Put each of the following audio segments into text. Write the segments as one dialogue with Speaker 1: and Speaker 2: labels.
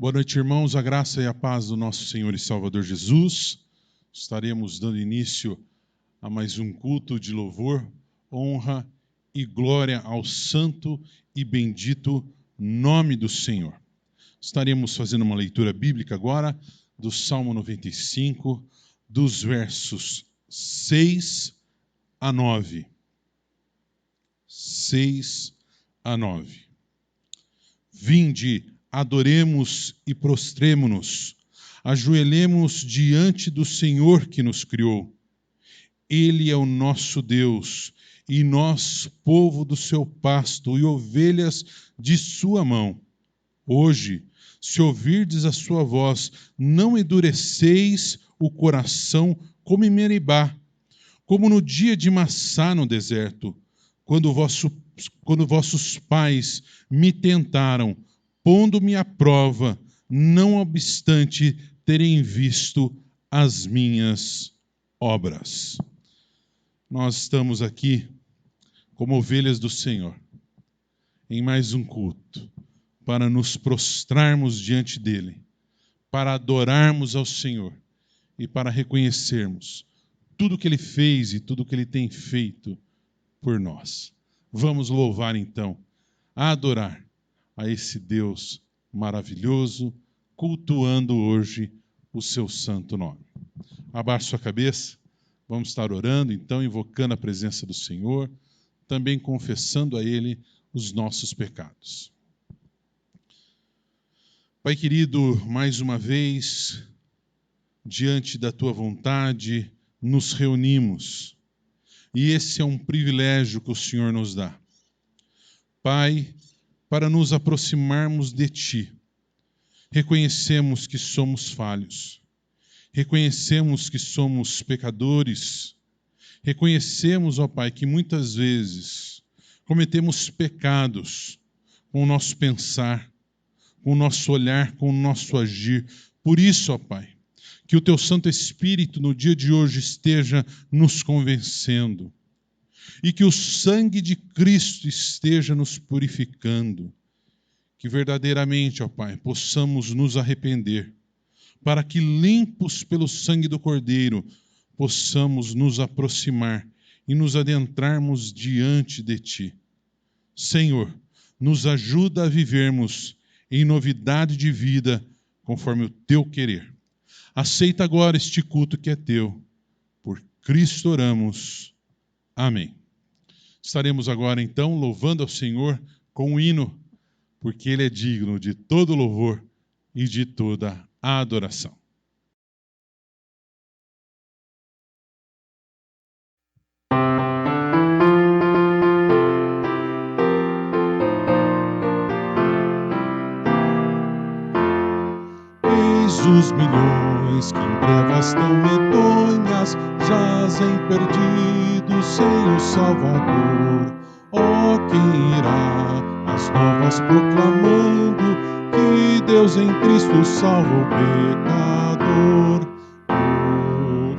Speaker 1: Boa noite, irmãos. A graça e a paz do nosso Senhor e Salvador Jesus. Estaremos dando início a mais um culto de louvor, honra e glória ao santo e bendito nome do Senhor. Estaremos fazendo uma leitura bíblica agora do Salmo 95, dos versos 6 a 9. 6 a 9. Vinde, adoremos e prostremo-nos, ajoelhemos diante do Senhor que nos criou. Ele é o nosso Deus, e nós, povo do seu pasto e ovelhas de sua mão. Hoje, se ouvirdes a sua voz, não endureceis o coração como em Meribá, como no dia de Massá no deserto, quando vossos pais me tentaram, pondo-me à prova, não obstante terem visto as minhas obras. Nós estamos aqui como ovelhas do Senhor, em mais um culto, para nos prostrarmos diante dEle, para adorarmos ao Senhor e para reconhecermos tudo que Ele fez e tudo que Ele tem feito por nós. Vamos louvar então, adorar a esse Deus maravilhoso, cultuando hoje o seu santo nome. Abaixe sua cabeça, vamos estar orando, então, invocando a presença do Senhor, também confessando a Ele os nossos pecados. Pai querido, mais uma vez, diante da Tua vontade, nos reunimos, e esse é um privilégio que o Senhor nos dá. Pai, para nos aproximarmos de Ti, reconhecemos que somos falhos, reconhecemos que somos pecadores, reconhecemos, ó Pai, que muitas vezes cometemos pecados com o nosso pensar, com o nosso olhar, com o nosso agir. Por isso, ó Pai, que o Teu Santo Espírito no dia de hoje esteja nos convencendo, e que o sangue de Cristo esteja nos purificando, que verdadeiramente, ó Pai, possamos nos arrepender, para que, limpos pelo sangue do Cordeiro, possamos nos aproximar e nos adentrarmos diante de Ti. Senhor, nos ajuda a vivermos em novidade de vida, conforme o Teu querer. Aceita agora este culto que é Teu. Por Cristo oramos. Amém. Estaremos agora, então, louvando ao Senhor com um hino, porque Ele é digno de todo louvor e de toda a adoração.
Speaker 2: Eis os milhões que em trevas tão medonhas jazem perdidos sem o Salvador. Ó, quem irá as novas proclamando que Deus em Cristo salva o pecador? Todo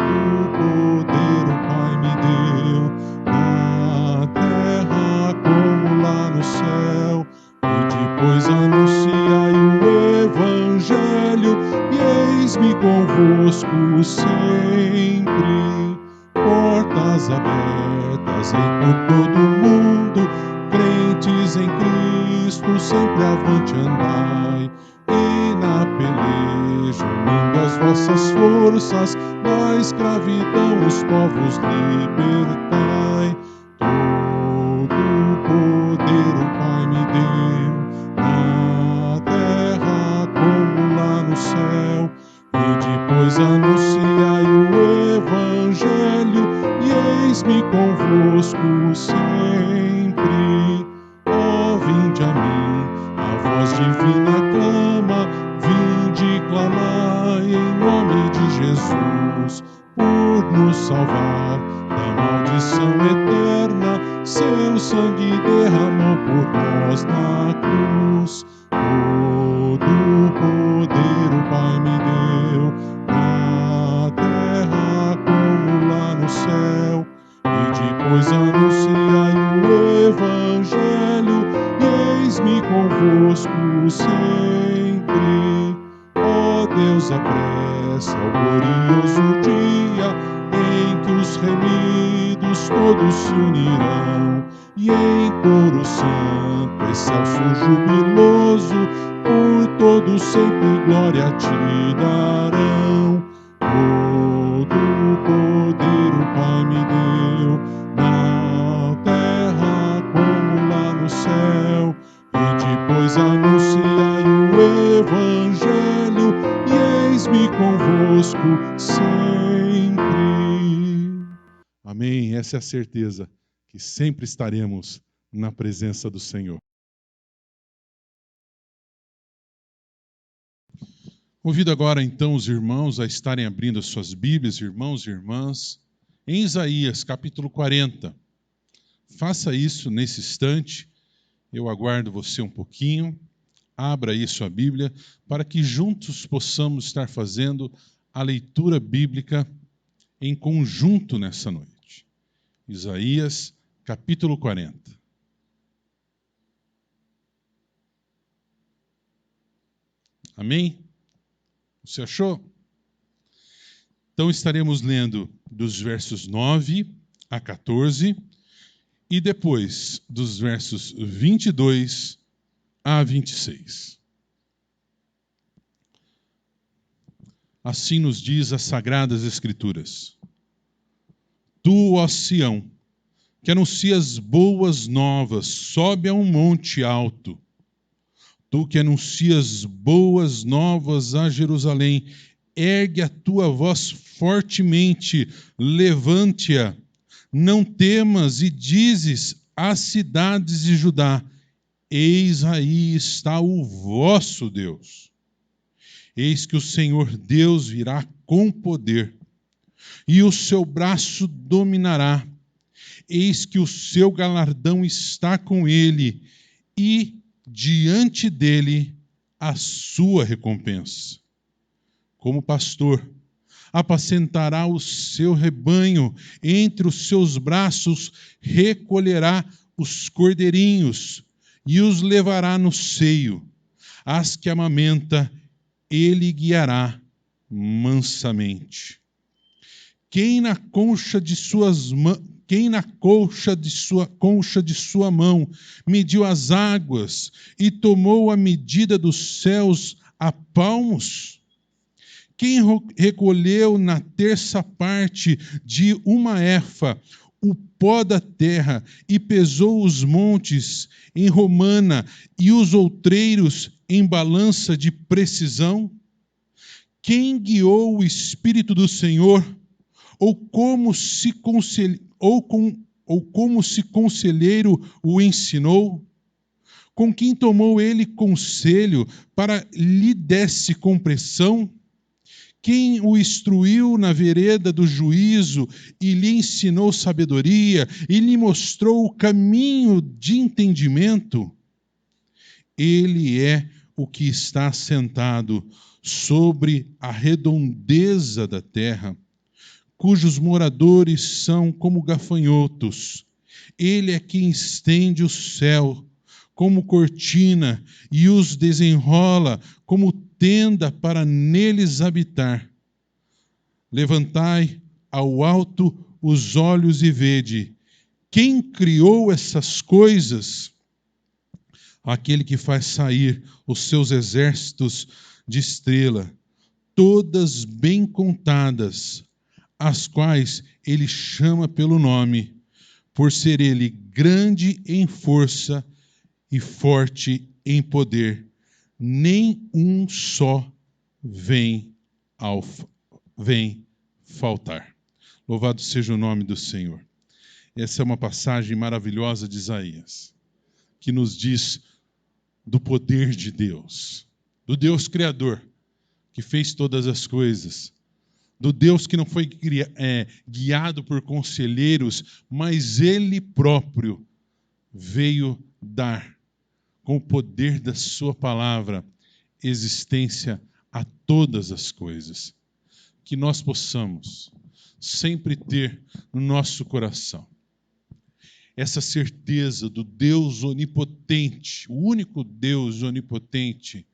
Speaker 2: poder o Pai me deu, na terra como lá no céu, e depois anunciai o Evangelho, e eis-me convosco sempre. Portas abertas por todo o mundo, crentes em Cristo, sempre avante andai. E na peleja, unindo as vossas forças, da escravidão os povos libertai. Todo poder o Pai me deu, na terra como lá no céu, e depois anunciai o Evangelho, e eis-me convosco sempre. Ó, vinde a mim, a voz divina clama, vinde clamai em nome de Jesus, por nos salvar da maldição eterna, seu sangue derramou por nós na cruz. Todo poder o Pai me deu, na terra como lá no céu, e depois anunciai o Evangelho, e eis-me convosco sempre. nos apressa o glorioso dia em que os remidos todos se unirão e em coro santo, excelso, jubiloso, por todos sempre glória te darão. Todo o poder o Pai me deu, na terra como lá no céu, e depois anunciai o Evangelho, e eis-me convosco sempre. Amém. Essa é a certeza que sempre estaremos na presença do Senhor. Convido agora então os irmãos a estarem abrindo as suas Bíblias, irmãos e irmãs, em Isaías capítulo 40. Faça isso nesse instante, eu aguardo você um pouquinho, abra aí sua Bíblia, para que juntos possamos estar fazendo a leitura bíblica em conjunto nessa noite. Isaías capítulo 40. Amém? Você achou? Então estaremos lendo dos versos 9 a 14 e depois dos versos 22 a 26. Assim nos diz as Sagradas Escrituras: Tu, ó Sião, que anuncias boas novas, sobe a um monte alto. Tu que anuncias boas novas a Jerusalém, ergue a tua voz fortemente, levante-a. Não temas e dizes às cidades de Judá: eis aí está o vosso Deus. Eis que o Senhor Deus virá com poder, e o seu braço dominará. Eis que o seu galardão está com ele, e diante dele a sua recompensa. Como pastor, apacentará o seu rebanho, entre os seus braços recolherá os cordeirinhos e os levará no seio. As que amamenta, ele guiará mansamente. Quem na concha de sua mão mediu as águas e tomou a medida dos céus a palmos? Quem recolheu na terça parte de uma efa o pó da terra e pesou os montes em romana e os outreiros em balança de precisão? Quem guiou o Espírito do Senhor? Ou como se conselheiro o ensinou? Com quem tomou ele conselho para lhe desse compreensão? Quem o instruiu na vereda do juízo e lhe ensinou sabedoria e lhe mostrou o caminho de entendimento? Ele é o que está sentado sobre a redondeza da terra, cujos moradores são como gafanhotos. Ele é quem estende o céu como cortina e os desenrola como tenda para neles habitar. Levantai ao alto os olhos e vede. Quem criou essas coisas? Aquele que faz sair os seus exércitos de estrela, todas bem contadas, as quais ele chama pelo nome, por ser ele grande em força e forte em poder. Nem um só vem faltar. Louvado seja o nome do Senhor. Essa é uma passagem maravilhosa de Isaías, que nos diz do poder de Deus, do Deus Criador, que fez todas as coisas, do Deus que não foi guiado por conselheiros, mas Ele próprio veio dar, com o poder da sua palavra, existência a todas as coisas. Que nós possamos sempre ter no nosso coração essa certeza do Deus onipotente, o único Deus onipotente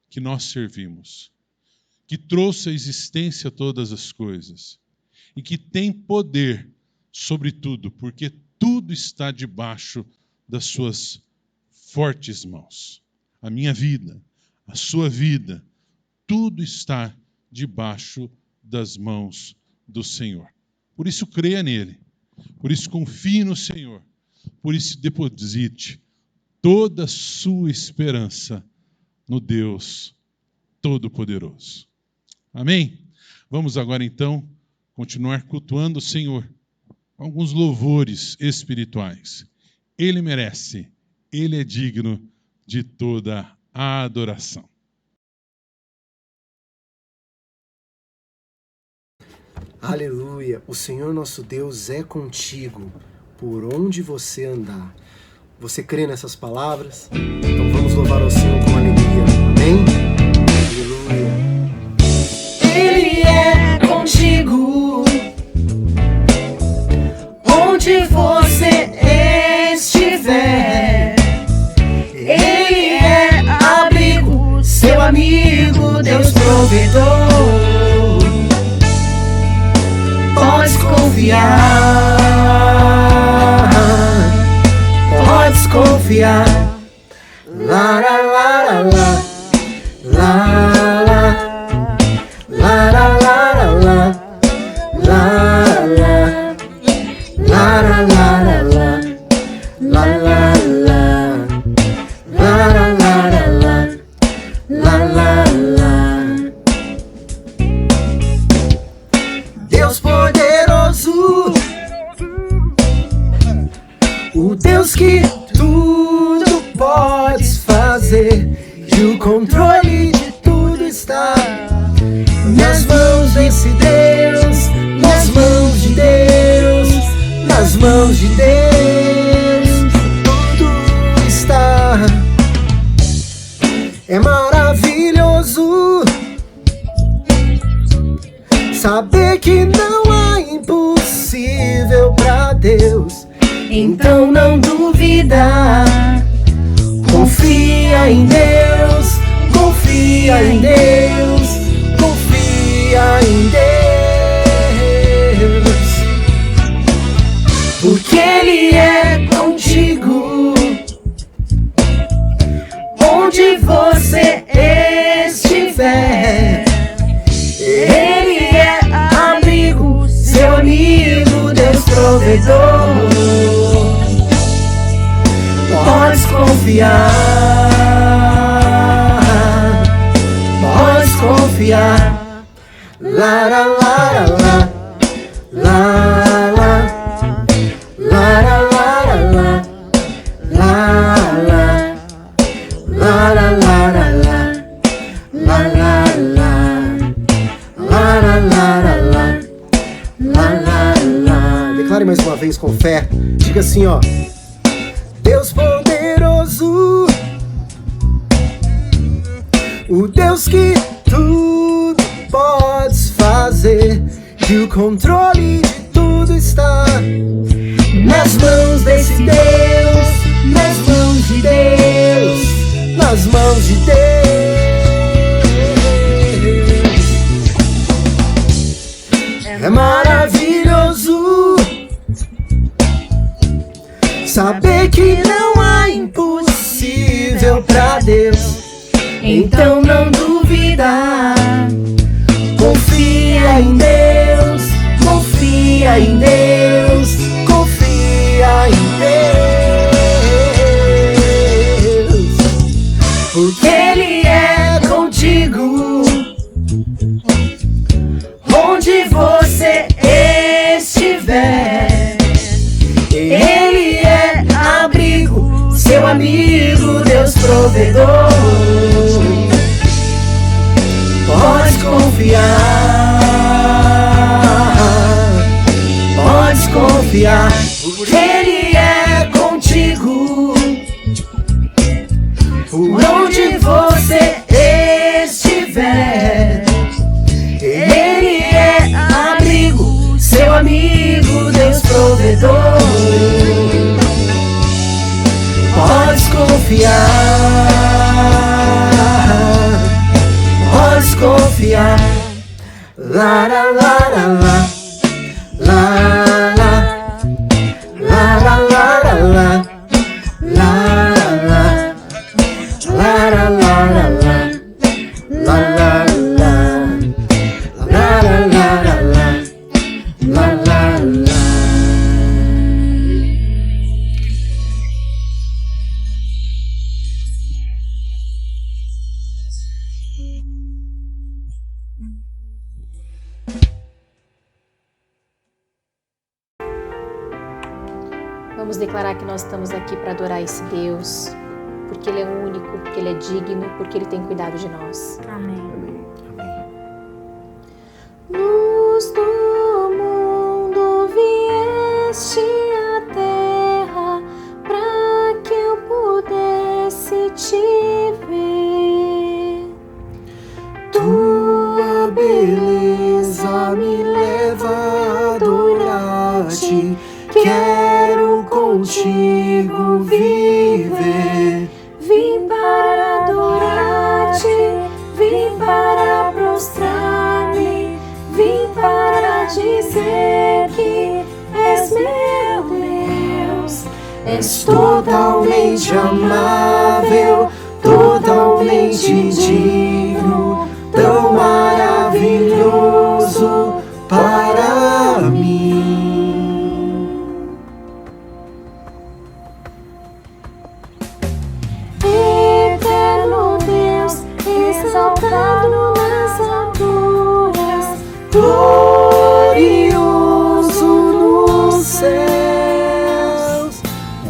Speaker 2: que nós servimos,
Speaker 1: que trouxe à existência todas as coisas e que tem poder sobre tudo, porque tudo está debaixo das suas fortes mãos. A minha vida, a sua vida, tudo está debaixo das mãos do Senhor. Por isso creia nele, por isso confie no Senhor, por isso deposite toda a sua esperança no Deus Todo-Poderoso. Amém? Vamos agora então continuar cultuando o Senhor com alguns louvores espirituais. Ele merece, ele é digno de toda a adoração.
Speaker 3: Aleluia! O Senhor nosso Deus é contigo, por onde você andar. Você crê nessas palavras? Então vamos louvar ao Senhor com alegria. Amém? Aleluia!
Speaker 4: Ele é contigo, onde você estiver. Ele é abrigo, seu amigo, Deus provedor. Podes confiar, podes confiar. La la la la la, la la la la la la, la la la la la, la la la, la la la, la la la. Deus poderoso, o Deus que tudo podes fazer, e o controle de tudo está nas mãos desse Deus, nas mãos de Deus, nas mãos de Deus, tudo está. É maravilhoso saber que não há impossível pra Deus. Então não duvida, confia em Deus, confia em Deus, confia em Deus, porque Ele é contigo, onde você estiver. Ele é amigo, seu amigo, Deus provedor. Podes confiar, podes confiar. La la la la la, la la la la la, la la la la la, la la la.
Speaker 3: Declare mais uma vez com fé. Diga assim, ó: Deus poderoso, o Deus que tudo podes fazer, e o controle de tudo está nas mãos desse Deus, nas mãos de Deus, nas mãos de Deus. É maravilhoso saber que não há impossível pra Deus. Então não duvida, confia em Deus, confia em Deus, confia em Deus, porque Ele é contigo, onde você estiver. Ele é abrigo, seu amigo, Deus provedor. Pode confiar, pode confiar, porque Ele é contigo, onde você estiver. Ele é abrigo, seu amigo, Deus provedor. Podes confiar, podes confiar. la la la la la, la la, la la la la la, la la, la la la la la, la la la, la la la la la, la la la.
Speaker 5: Vamos declarar que nós estamos aqui para adorar esse Deus, porque Ele é único, porque Ele é digno, porque Ele tem cuidado de nós.
Speaker 6: Amém.
Speaker 5: Luz do mundo, vieste à terra para que eu pudesse te ver.
Speaker 3: Tua beleza me leva a adorar-te. Quero contigo viver.
Speaker 5: Vim para adorar-te, vim para prostrar-me, vim para dizer que és meu Deus.
Speaker 3: És totalmente amável, totalmente digno, tão maravilhoso para mim.
Speaker 5: Eterno Deus, exaltado nas alturas,
Speaker 3: Glorioso nos céus,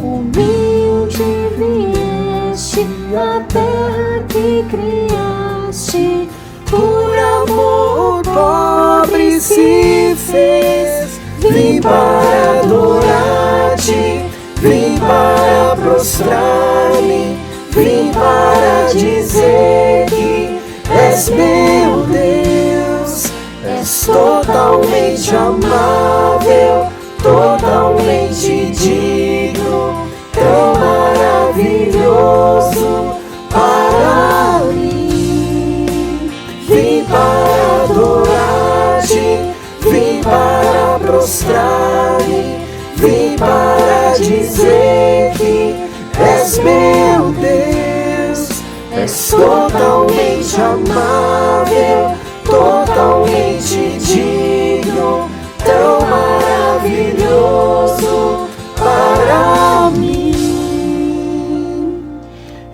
Speaker 5: humilde vieste na terra que criaste.
Speaker 3: por amor pobre se fez. Vim para adorar-te, vim para prostrar-me, vim para dizer que és meu Deus. És totalmente amável, totalmente digno, tão maravilhoso para mim. Vim para adorar-te, vim para prostrar-me, vim para dizer que és meu Deus. És totalmente amável, totalmente digno, tão maravilhoso para mim.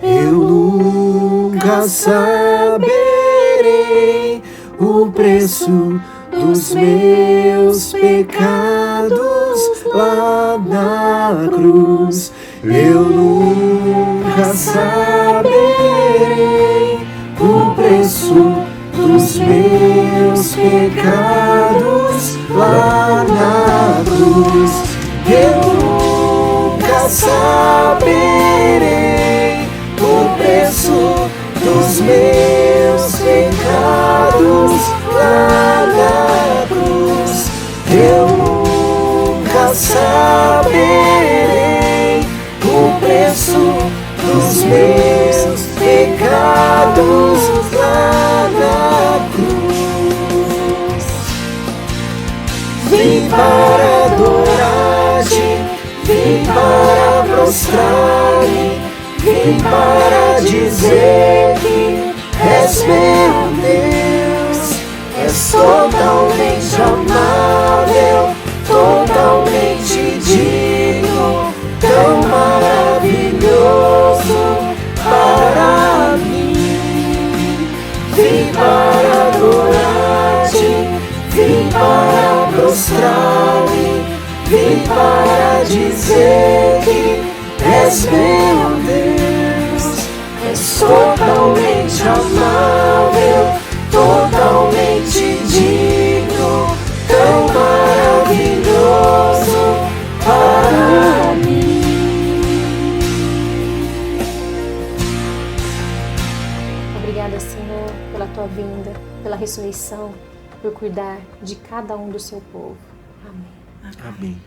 Speaker 3: Eu nunca saberei o preço dos meus pecados lá na cruz. Eu nunca saberei o preço dos meus pecados lá na cruz. Eu nunca saberei o preço dos meus pecados lá na cruz. Eu nunca saberei o preço dos meus pecados lá na cruz. Vim para adorar-te, vim para prostrar-me, vim para dizer que és meu Deus. És totalmente amável, totalmente digno, tão maravilhoso para mim. Vim para adorar-te, vim para prostrar-me, vim para dizer que és meu Deus. És totalmente amável, totalmente digno, tão maravilhoso para mim.
Speaker 5: Obrigada, Senhor, pela tua vinda, pela ressurreição, por cuidar de cada um do seu povo. Amém.
Speaker 3: Amém.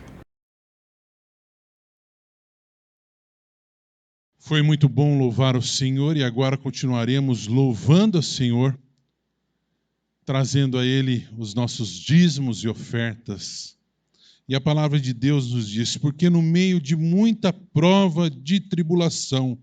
Speaker 1: Foi muito bom louvar o Senhor e agora continuaremos louvando o Senhor trazendo a Ele os nossos dízimos e ofertas. E a palavra de Deus nos diz: porque no meio de muita prova de tribulação,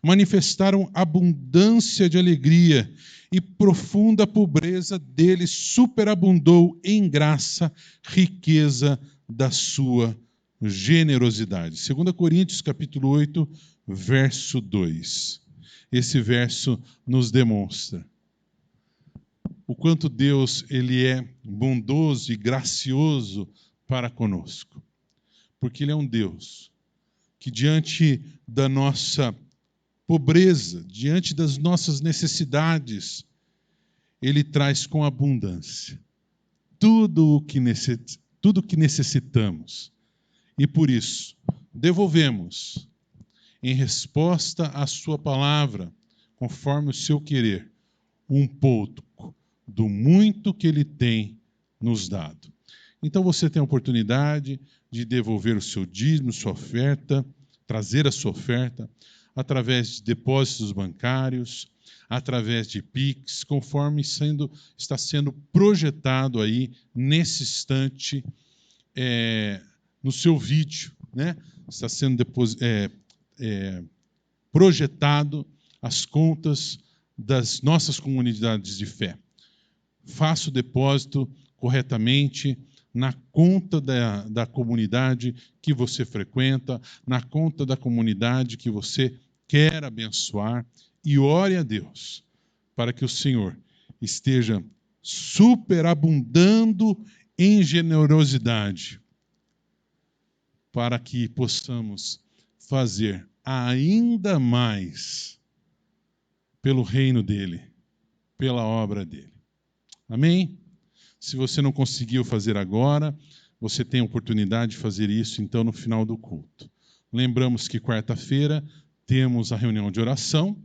Speaker 1: manifestaram abundância de alegria, e profunda pobreza deles superabundou em graça, riqueza da sua generosidade. 2 Coríntios capítulo 8, verso 2. Esse verso nos demonstra o quanto Deus ele é bondoso e gracioso para conosco. Porque Ele é um Deus que, diante da nossa pobreza, diante das nossas necessidades, Ele traz com abundância tudo o que necessitamos. E por isso, devolvemos, em resposta à sua palavra, conforme o seu querer, um pouco do muito que Ele tem nos dado. Então você tem a oportunidade de devolver o seu dízimo, sua oferta, trazer a sua oferta, através de depósitos bancários, através de Pix, conforme está sendo projetado aí nesse instante no seu vídeo, né? Está sendo projetado as contas das nossas comunidades de fé. Faça o depósito corretamente na conta da comunidade que você frequenta, na conta da comunidade que você quer abençoar, e ore a Deus para que o Senhor esteja superabundando em generosidade, para que possamos fazer ainda mais pelo reino dEle, pela obra dEle. Amém? Se você não conseguiu fazer agora, você tem a oportunidade de fazer isso, então, no final do culto. Lembramos que quarta-feira temos a reunião de oração.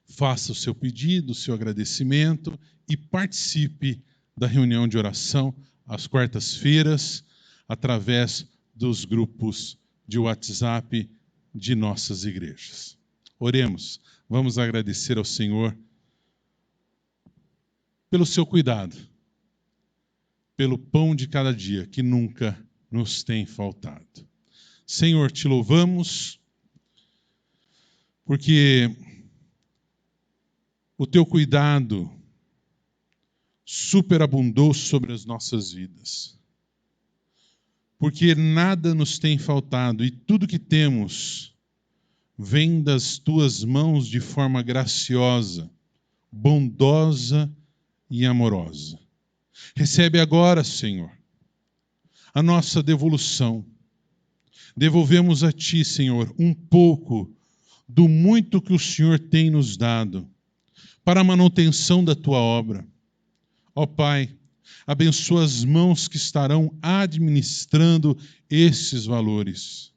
Speaker 1: Faça o seu pedido, o seu agradecimento e participe da reunião de oração às quartas-feiras, através dos grupos de WhatsApp de nossas igrejas. Oremos. Vamos agradecer ao Senhor pelo seu cuidado, pelo pão de cada dia que nunca nos tem faltado. Senhor, te louvamos, porque o teu cuidado superabundou sobre as nossas vidas. Porque nada nos tem faltado e tudo que temos vem das tuas mãos de forma graciosa, bondosa e amorosa. Recebe agora, Senhor, a nossa devolução. Devolvemos a Ti, Senhor, um pouco do muito que o Senhor tem nos dado para a manutenção da Tua obra. Ó Pai, abençoa as mãos que estarão administrando esses valores.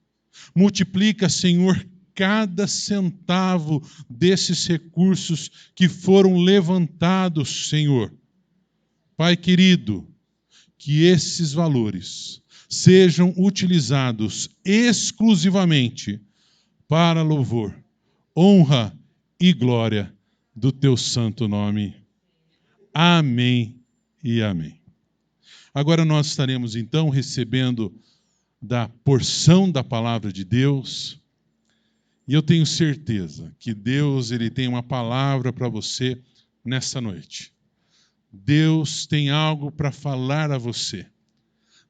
Speaker 1: Multiplica, Senhor, cada centavo desses recursos que foram levantados, Senhor. Pai querido, que esses valores sejam utilizados exclusivamente para louvor, honra e glória do Teu santo nome. Amém e amém. Agora nós estaremos então recebendo da porção da palavra de Deus, e eu tenho certeza que Deus ele tem uma palavra para você nessa noite. Deus tem algo para falar a você.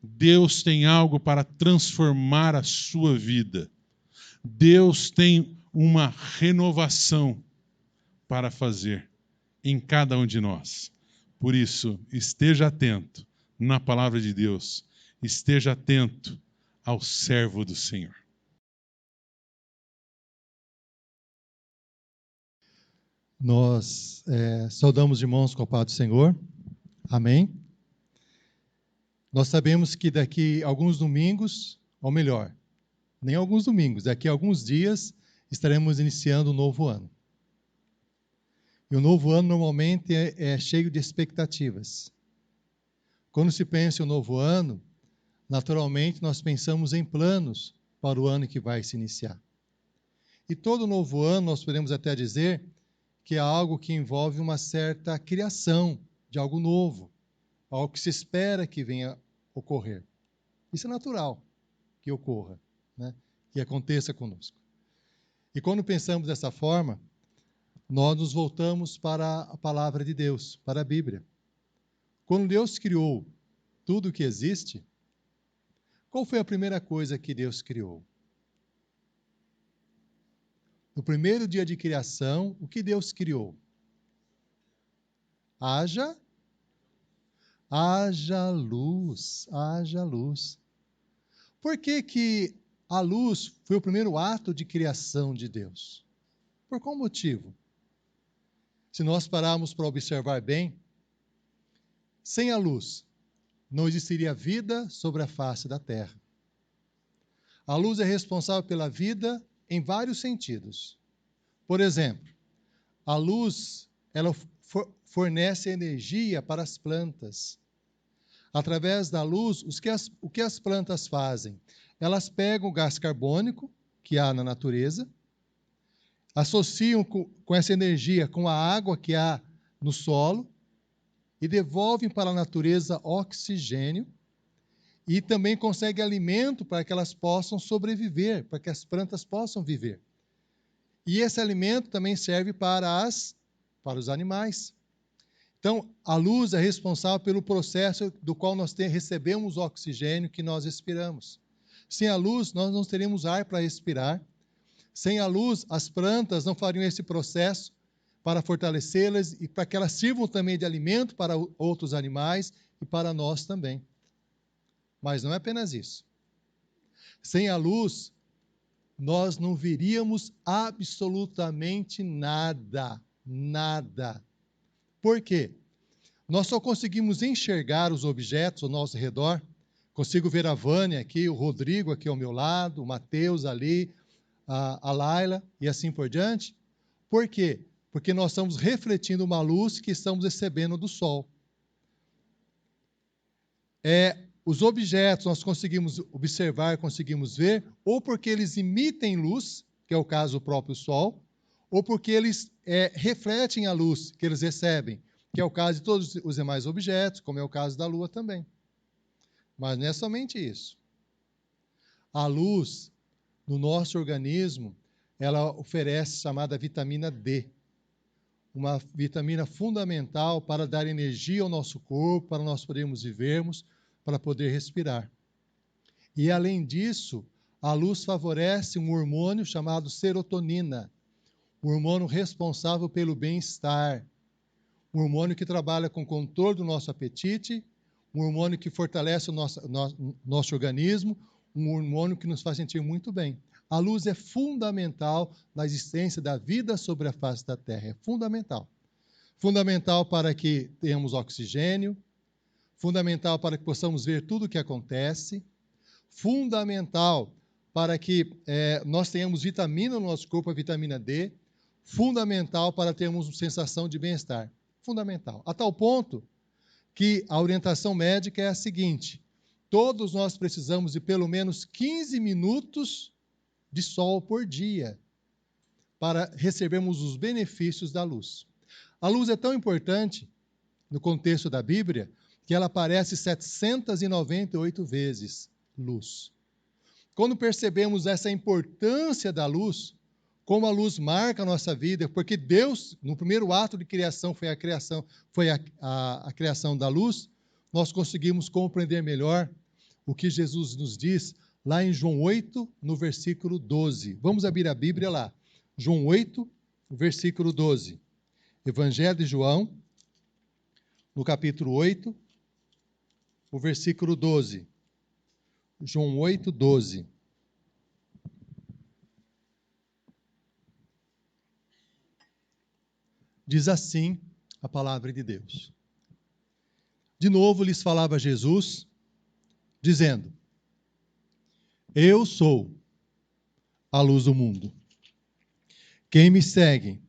Speaker 1: Deus tem algo para transformar a sua vida. Deus tem uma renovação para fazer em cada um de nós. Por isso, esteja atento na palavra de Deus. Esteja atento ao servo do Senhor.
Speaker 6: Nós saudamos os irmãos com a paz do Senhor. Amém. Nós sabemos que daqui a alguns domingos, ou melhor, nem alguns domingos, daqui a alguns dias estaremos iniciando um novo ano. E o novo ano normalmente é cheio de expectativas. Quando se pensa em um novo ano, naturalmente nós pensamos em planos para o ano que vai se iniciar. E todo novo ano nós podemos até dizer que é algo que envolve uma certa criação de algo novo, algo que se espera que venha ocorrer. Isso é natural que ocorra, né? Que aconteça conosco. E quando pensamos dessa forma, nós nos voltamos para a palavra de Deus, para a Bíblia. Quando Deus criou tudo o que existe, qual foi a primeira coisa que Deus criou? No primeiro dia de criação, o que Deus criou? Haja luz, haja luz. Por que a luz foi o primeiro ato de criação de Deus? Por qual motivo? Se nós pararmos para observar bem, sem a luz, não existiria vida sobre a face da terra. A luz é responsável pela vida em vários sentidos. Por exemplo, a luz, ela fornece energia para as plantas. Através da luz, o que as plantas fazem? Elas pegam o gás carbônico que há na natureza, associam com essa energia com a água que há no solo e devolvem para a natureza oxigênio e também conseguem alimento para que elas possam sobreviver, para que as plantas possam viver. E esse alimento também serve para os animais. Então, a luz é responsável pelo processo do qual nós recebemos o oxigênio que nós respiramos. Sem a luz, nós não teríamos ar para respirar. Sem a luz, as plantas não fariam esse processo para fortalecê-las e para que elas sirvam também de alimento para outros animais e para nós também. Mas não é apenas isso. Sem a luz, nós não veríamos absolutamente nada. Nada. Por quê? Nós só conseguimos enxergar os objetos ao nosso redor. Consigo ver a Vânia aqui, o Rodrigo aqui ao meu lado, o Mateus ali, a Laila e assim por diante. Por quê? Porque nós estamos refletindo uma luz que estamos recebendo do sol. Os objetos nós conseguimos observar, conseguimos ver, ou porque eles emitem luz, que é o caso do próprio sol, ou porque eles refletem a luz que eles recebem, que é o caso de todos os demais objetos, como é o caso da Lua também. Mas não é somente isso. A luz, no nosso organismo, ela oferece a chamada vitamina D, uma vitamina fundamental para dar energia ao nosso corpo, para nós podermos vivermos, para poder respirar. E, além disso, a luz favorece um hormônio chamado serotonina, um hormônio responsável pelo bem-estar, um hormônio que trabalha com o controle do nosso apetite, um hormônio que fortalece o nosso organismo, um hormônio que nos faz sentir muito bem. A luz é fundamental na existência da vida sobre a face da Terra, é fundamental. Fundamental para que tenhamos oxigênio, fundamental para que possamos ver tudo o que acontece, fundamental para que nós tenhamos vitamina no nosso corpo, a vitamina D, fundamental para termos uma sensação de bem-estar. Fundamental. A tal ponto que a orientação médica é a seguinte: todos nós precisamos de pelo menos 15 minutos de sol por dia para recebermos os benefícios da luz. A luz é tão importante no contexto da Bíblia que ela aparece 798 vezes, luz. Quando percebemos essa importância da luz, como a luz marca a nossa vida, porque Deus, no primeiro ato de criação, foi a criação da luz, nós conseguimos compreender melhor o que Jesus nos diz lá em João 8, no versículo 12. Vamos abrir a Bíblia lá. João 8, versículo 12. Evangelho de João, no capítulo 8, o versículo 12. João 8, 12. Diz assim a palavra de Deus. De novo lhes falava Jesus, dizendo: Eu sou a luz do mundo. Quem me segue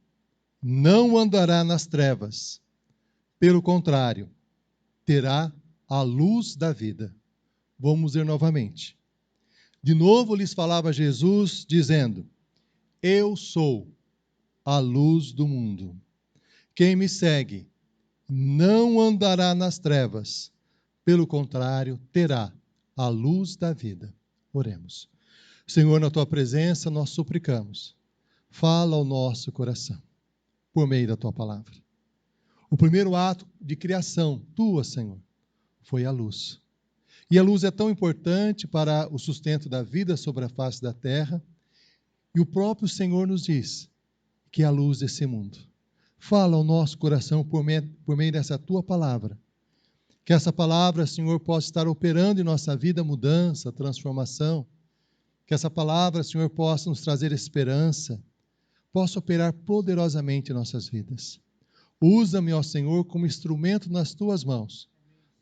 Speaker 6: não andará nas trevas, pelo contrário, terá a luz da vida. Vamos ler novamente. De novo lhes falava Jesus, dizendo: Eu sou a luz do mundo. Quem me segue não andará nas trevas, pelo contrário, terá a luz da vida. Oremos. Senhor, na tua presença nós suplicamos. Fala ao nosso coração, por meio da tua palavra. O primeiro ato de criação tua, Senhor, foi a luz. E a luz é tão importante para o sustento da vida sobre a face da terra. E o próprio Senhor nos diz que é a luz desse mundo. Fala ao nosso coração por meio dessa tua palavra. Que essa palavra, Senhor, possa estar operando em nossa vida mudança, transformação. Que essa palavra, Senhor, possa nos trazer esperança. Possa operar poderosamente em nossas vidas. Usa-me, ó Senhor, como instrumento nas tuas mãos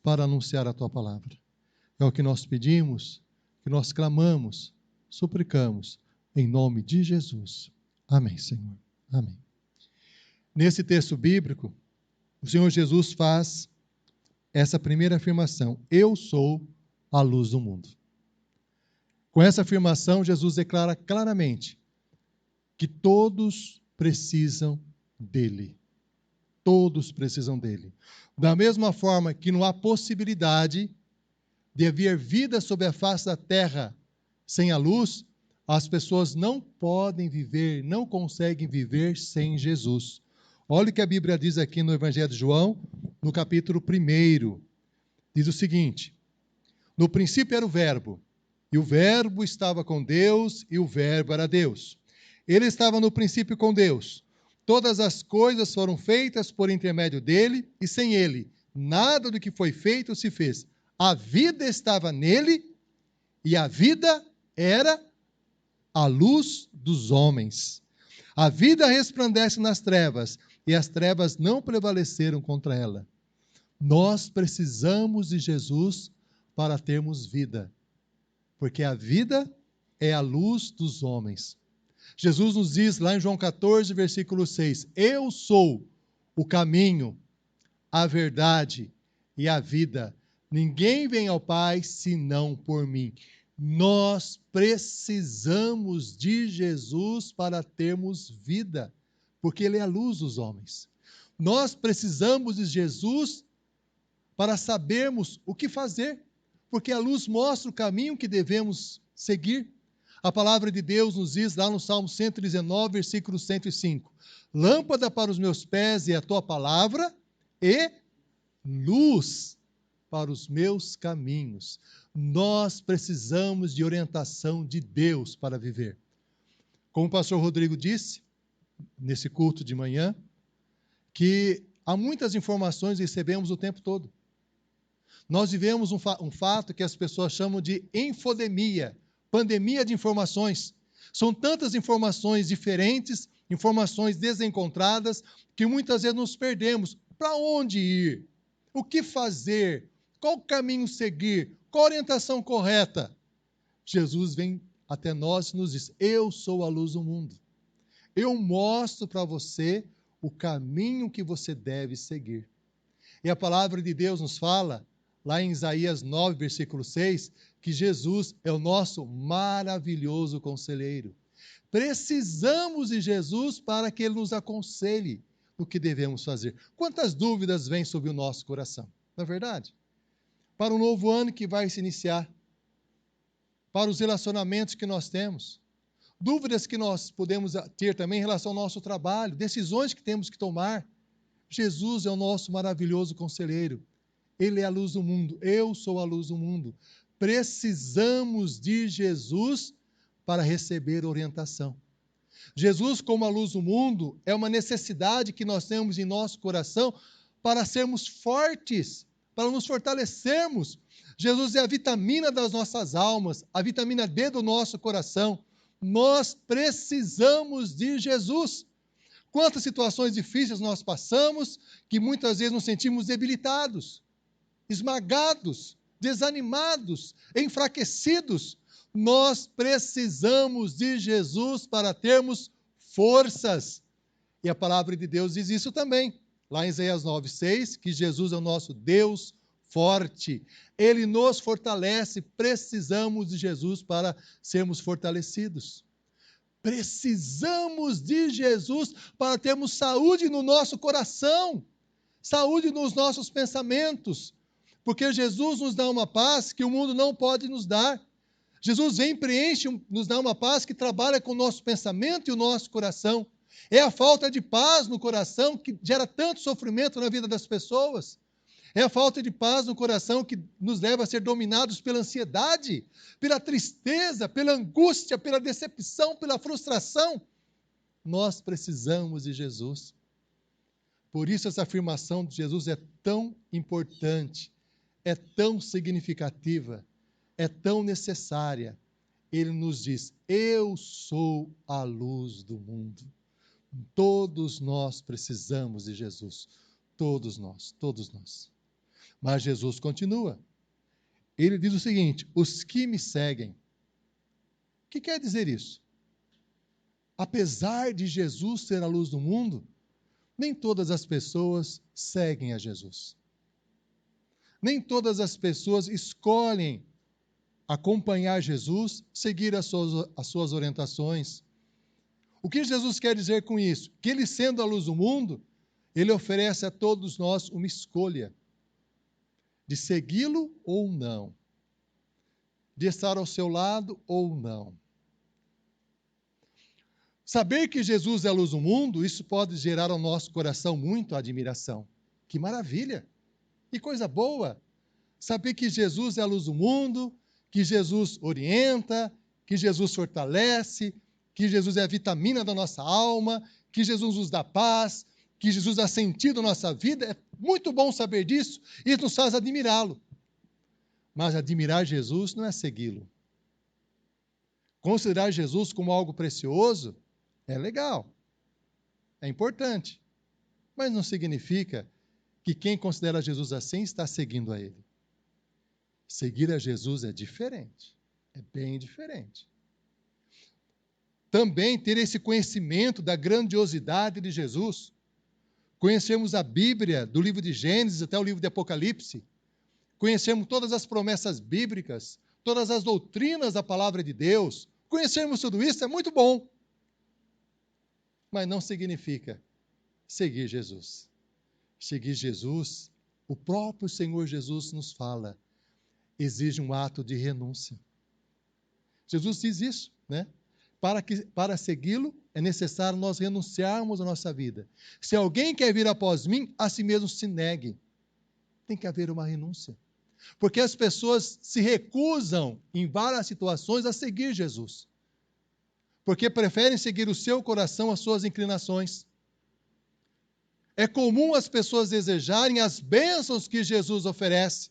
Speaker 6: para anunciar a tua palavra. É o que nós pedimos, que nós clamamos, suplicamos, em nome de Jesus. Amém, Senhor. Amém. Nesse texto bíblico, o Senhor Jesus faz essa primeira afirmação: eu sou a luz do mundo. Com essa afirmação, Jesus declara claramente que todos precisam dele. Todos precisam dele. Da mesma forma que não há possibilidade de haver vida sobre a face da terra sem a luz, as pessoas não podem viver, não conseguem viver sem Jesus. Olha o que a Bíblia diz aqui no Evangelho de João, no capítulo 1. Diz o seguinte: no princípio era o Verbo, e o Verbo estava com Deus, e o Verbo era Deus. Ele estava no princípio com Deus. Todas as coisas foram feitas por intermédio dele, e sem ele, nada do que foi feito se fez. A vida estava nele, e a vida era a luz dos homens. A vida resplandece nas trevas, e as trevas não prevaleceram contra ela. Nós precisamos de Jesus para termos vida, porque a vida é a luz dos homens. Jesus nos diz lá em João 14, versículo 6, eu sou o caminho, a verdade e a vida. Ninguém vem ao Pai senão por mim. Nós precisamos de Jesus para termos vida, porque Ele é a luz dos homens. Nós precisamos de Jesus para sabermos o que fazer, porque a luz mostra o caminho que devemos seguir. A palavra de Deus nos diz lá no Salmo 119, versículo 105, lâmpada para os meus pés é a tua palavra e luz para os meus caminhos. Nós precisamos de orientação de Deus para viver. Como o pastor Rodrigo disse, nesse culto de manhã, que há muitas informações que recebemos o tempo todo. Nós vivemos um fato que as pessoas chamam de infodemia, pandemia de informações. São tantas informações diferentes, informações desencontradas, que muitas vezes nos perdemos. Para onde ir? O que fazer? Qual caminho seguir? Qual a orientação correta? Jesus vem até nós e nos diz, eu sou a luz do mundo. Eu mostro para você o caminho que você deve seguir. E a palavra de Deus nos fala, lá em Isaías 9, versículo 6, que Jesus é o nosso maravilhoso conselheiro. Precisamos de Jesus para que Ele nos aconselhe no que devemos fazer. Quantas dúvidas vêm sobre o nosso coração, não é verdade? Para o novo ano que vai se iniciar, para os relacionamentos que nós temos, dúvidas que nós podemos ter também em relação ao nosso trabalho, decisões que temos que tomar. Jesus é o nosso maravilhoso conselheiro. Ele é a luz do mundo. Eu sou a luz do mundo. Precisamos de Jesus para receber orientação. Jesus, como a luz do mundo, é uma necessidade que nós temos em nosso coração para sermos fortes, para nos fortalecermos. Jesus é a vitamina das nossas almas, a vitamina D do nosso coração. Nós precisamos de Jesus. Quantas situações difíceis nós passamos, que muitas vezes nos sentimos debilitados, esmagados, desanimados, enfraquecidos. Nós precisamos de Jesus para termos forças. E a palavra de Deus diz isso também. Lá em Isaías 9:6, que Jesus é o nosso Deus forte. Ele nos fortalece, precisamos de Jesus para sermos fortalecidos. Precisamos de Jesus para termos saúde no nosso coração, saúde nos nossos pensamentos, porque Jesus nos dá uma paz que o mundo não pode nos dar. Jesus vem, preenche, nos dá uma paz que trabalha com o nosso pensamento e o nosso coração. É a falta de paz no coração que gera tanto sofrimento na vida das pessoas. É a falta de paz no coração que nos leva a ser dominados pela ansiedade, pela tristeza, pela angústia, pela decepção, pela frustração. Nós precisamos de Jesus. Por isso essa afirmação de Jesus é tão importante, é tão significativa, é tão necessária. Ele nos diz: eu sou a luz do mundo. Todos nós precisamos de Jesus. Todos nós, todos nós. Mas Jesus continua. Ele diz o seguinte: os que me seguem. O que quer dizer isso? Apesar de Jesus ser a luz do mundo, nem todas as pessoas seguem a Jesus. Nem todas as pessoas escolhem acompanhar Jesus, seguir as suas orientações. O que Jesus quer dizer com isso? Que ele, sendo a luz do mundo, ele oferece a todos nós uma escolha de segui-lo ou não, de estar ao seu lado ou não. Saber que Jesus é a luz do mundo, isso pode gerar ao nosso coração muito admiração. Que maravilha! Que coisa boa! Saber que Jesus é a luz do mundo, que Jesus orienta, que Jesus fortalece, que Jesus é a vitamina da nossa alma, que Jesus nos dá paz, que Jesus dá sentido à nossa vida. É muito bom saber disso e isso nos faz admirá-lo. Mas admirar Jesus não é segui-lo. Considerar Jesus como algo precioso é legal, é importante, mas não significa que quem considera Jesus assim está seguindo a ele. Seguir a Jesus é diferente, é bem diferente. Também ter esse conhecimento da grandiosidade de Jesus, conhecermos a Bíblia, do livro de Gênesis até o livro de Apocalipse, conhecermos todas as promessas bíblicas, todas as doutrinas da palavra de Deus, conhecermos tudo isso é muito bom, mas não significa seguir Jesus. Seguir Jesus, o próprio Senhor Jesus nos fala, exige um ato de renúncia. Jesus diz isso, né? Para segui-lo, é necessário nós renunciarmos à nossa vida. Se alguém quer vir após mim, a si mesmo se negue. Tem que haver uma renúncia. Porque as pessoas se recusam, em várias situações, a seguir Jesus. Porque preferem seguir o seu coração, as suas inclinações. É comum as pessoas desejarem as bênçãos que Jesus oferece.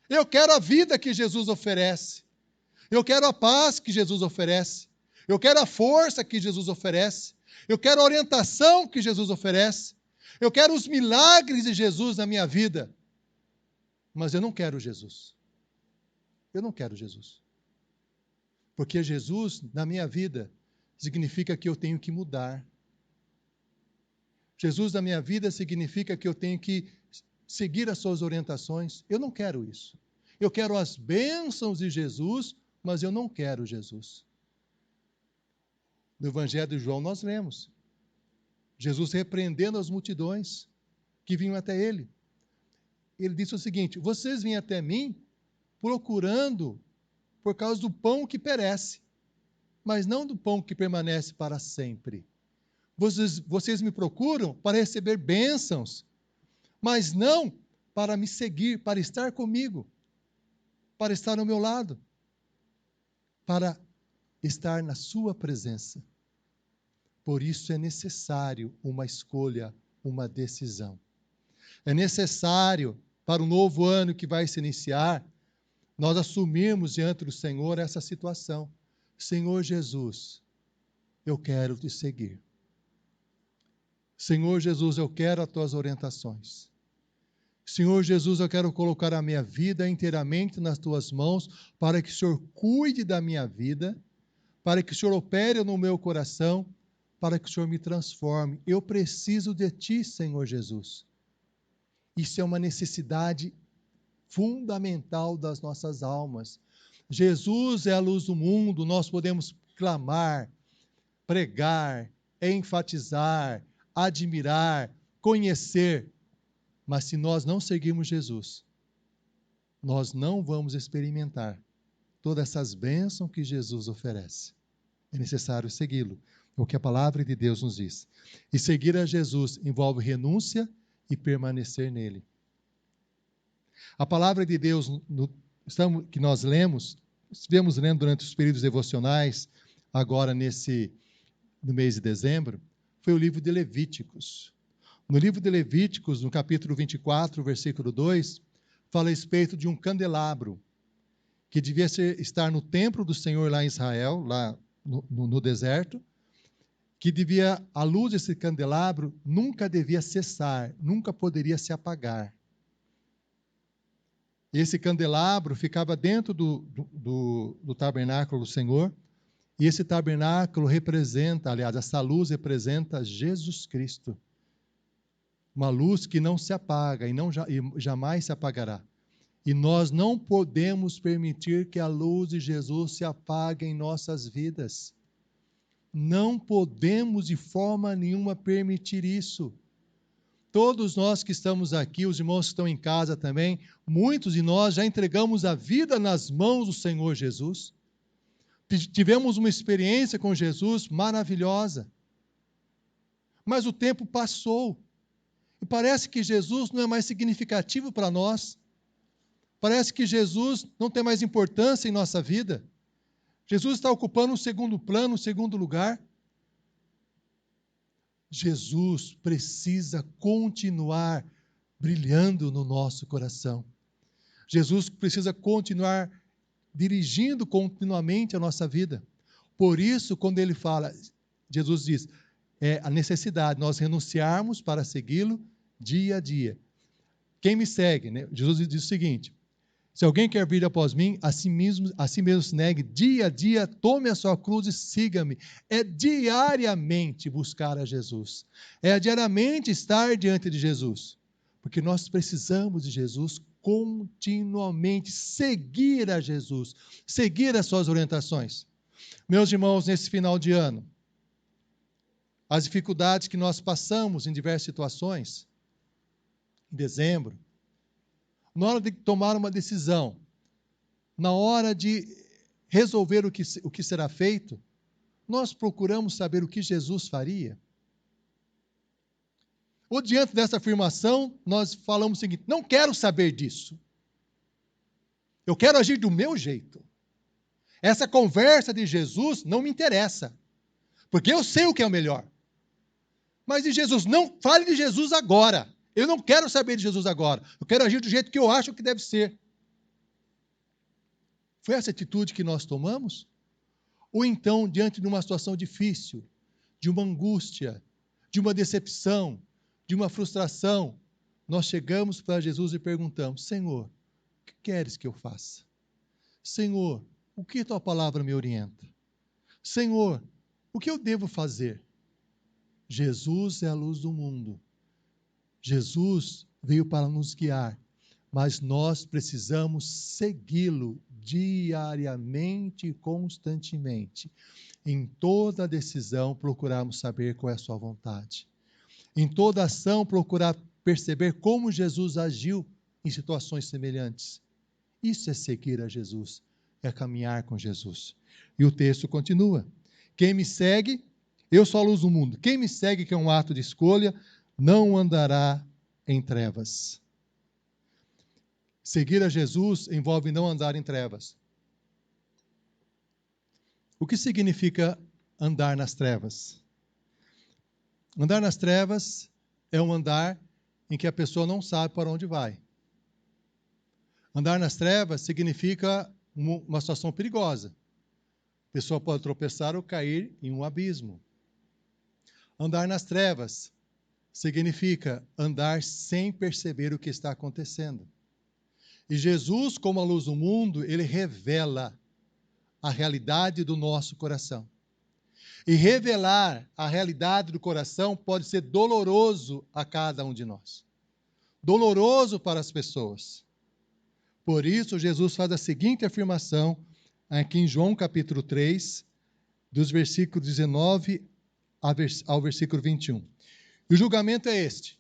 Speaker 6: Eu quero a vida que Jesus oferece. Eu quero a paz que Jesus oferece. Eu quero a força que Jesus oferece. Eu quero a orientação que Jesus oferece. Eu quero os milagres de Jesus na minha vida. Mas eu não quero Jesus. Eu não quero Jesus. Porque Jesus, na minha vida, significa que eu tenho que mudar. Jesus na minha vida significa que eu tenho que seguir as suas orientações. Eu não quero isso. Eu quero as bênçãos de Jesus, mas eu não quero Jesus. No Evangelho de João nós lemos Jesus repreendendo as multidões que vinham até ele. Ele disse o seguinte: vocês vêm até mim procurando por causa do pão que perece, mas não do pão que permanece para sempre. Vocês me procuram para receber bênçãos, mas não para me seguir, para estar comigo, para estar ao meu lado, para estar na sua presença. Por isso é necessário uma escolha, uma decisão. É necessário, para o novo ano que vai se iniciar, nós assumirmos diante do Senhor essa situação. Senhor Jesus, eu quero te seguir. Senhor Jesus, eu quero as tuas orientações. Senhor Jesus, eu quero colocar a minha vida inteiramente nas tuas mãos, para que o Senhor cuide da minha vida, para que o Senhor opere no meu coração, para que o Senhor me transforme. Eu preciso de ti, Senhor Jesus. Isso é uma necessidade fundamental das nossas almas. Jesus é a luz do mundo, nós podemos clamar pregar, enfatizar, admirar, conhecer. Mas se nós não seguirmos Jesus, nós não vamos experimentar todas essas bênçãos que Jesus oferece. É necessário segui-lo, é o que a palavra de Deus nos diz. E seguir a Jesus envolve renúncia e permanecer nele. A palavra de Deus que nós lemos, estivemos lendo durante os períodos devocionais, agora no mês de dezembro, foi o livro de Levíticos. No livro de Levíticos, no capítulo 24, versículo 2, fala a respeito de um candelabro que devia estar no templo do Senhor lá em Israel, lá no deserto, que a luz desse candelabro nunca devia cessar, nunca poderia se apagar. Esse candelabro ficava dentro do tabernáculo do Senhor, e esse tabernáculo essa luz representa Jesus Cristo. Uma luz que não se apaga e jamais se apagará. E nós não podemos permitir que a luz de Jesus se apague em nossas vidas. Não podemos de forma nenhuma permitir isso. Todos nós que estamos aqui, os irmãos que estão em casa também, muitos de nós já entregamos a vida nas mãos do Senhor Jesus. Tivemos uma experiência com Jesus maravilhosa. Mas o tempo passou. E parece que Jesus não é mais significativo para nós. Parece que Jesus não tem mais importância em nossa vida. Jesus está ocupando um segundo plano, um segundo lugar. Jesus precisa continuar brilhando no nosso coração. Jesus precisa continuar dirigindo continuamente a nossa vida. Por isso, quando ele fala, Jesus diz, é a necessidade de nós renunciarmos para segui-lo dia a dia. Quem me segue, né? Jesus diz o seguinte, se alguém quer vir após mim, a si mesmo se negue dia a dia, tome a sua cruz e siga-me. É diariamente buscar a Jesus. É diariamente estar diante de Jesus. Porque nós precisamos de Jesus continuamente, seguir a Jesus, seguir as suas orientações. Meus irmãos, nesse final de ano, as dificuldades que nós passamos em diversas situações, em dezembro, na hora de tomar uma decisão, na hora de resolver o que será feito, nós procuramos saber o que Jesus faria. Ou diante dessa afirmação, nós falamos o seguinte, não quero saber disso. Eu quero agir do meu jeito. Essa conversa de Jesus não me interessa, porque eu sei o que é o melhor. Mas de Jesus, não fale de Jesus agora. Eu não quero saber de Jesus agora. Eu quero agir do jeito que eu acho que deve ser. Foi essa atitude que nós tomamos? Ou então, diante de uma situação difícil, de uma angústia, de uma decepção, de uma frustração, nós chegamos para Jesus e perguntamos, Senhor, o que queres que eu faça? Senhor, o que tua palavra me orienta? Senhor, o que eu devo fazer? Jesus é a luz do mundo. Jesus veio para nos guiar, mas nós precisamos segui-lo diariamente e constantemente. Em toda decisão, procurarmos saber qual é a sua vontade. Em toda ação, procurar perceber como Jesus agiu em situações semelhantes. Isso é seguir a Jesus, é caminhar com Jesus. E o texto continua. Quem me segue, eu sou a luz do mundo. Quem me segue, que é um ato de escolha, não andará em trevas. Seguir a Jesus envolve não andar em trevas. O que significa andar nas trevas? Andar nas trevas é um andar em que a pessoa não sabe para onde vai. Andar nas trevas significa uma situação perigosa. A pessoa pode tropeçar ou cair em um abismo. Andar nas trevas significa andar sem perceber o que está acontecendo. E Jesus, como a luz do mundo, ele revela a realidade do nosso coração. E revelar a realidade do coração pode ser doloroso a cada um de nós. Doloroso para as pessoas. Por isso, Jesus faz a seguinte afirmação, aqui em João capítulo 3, dos versículos 19 ao versículo 21. E o julgamento é este: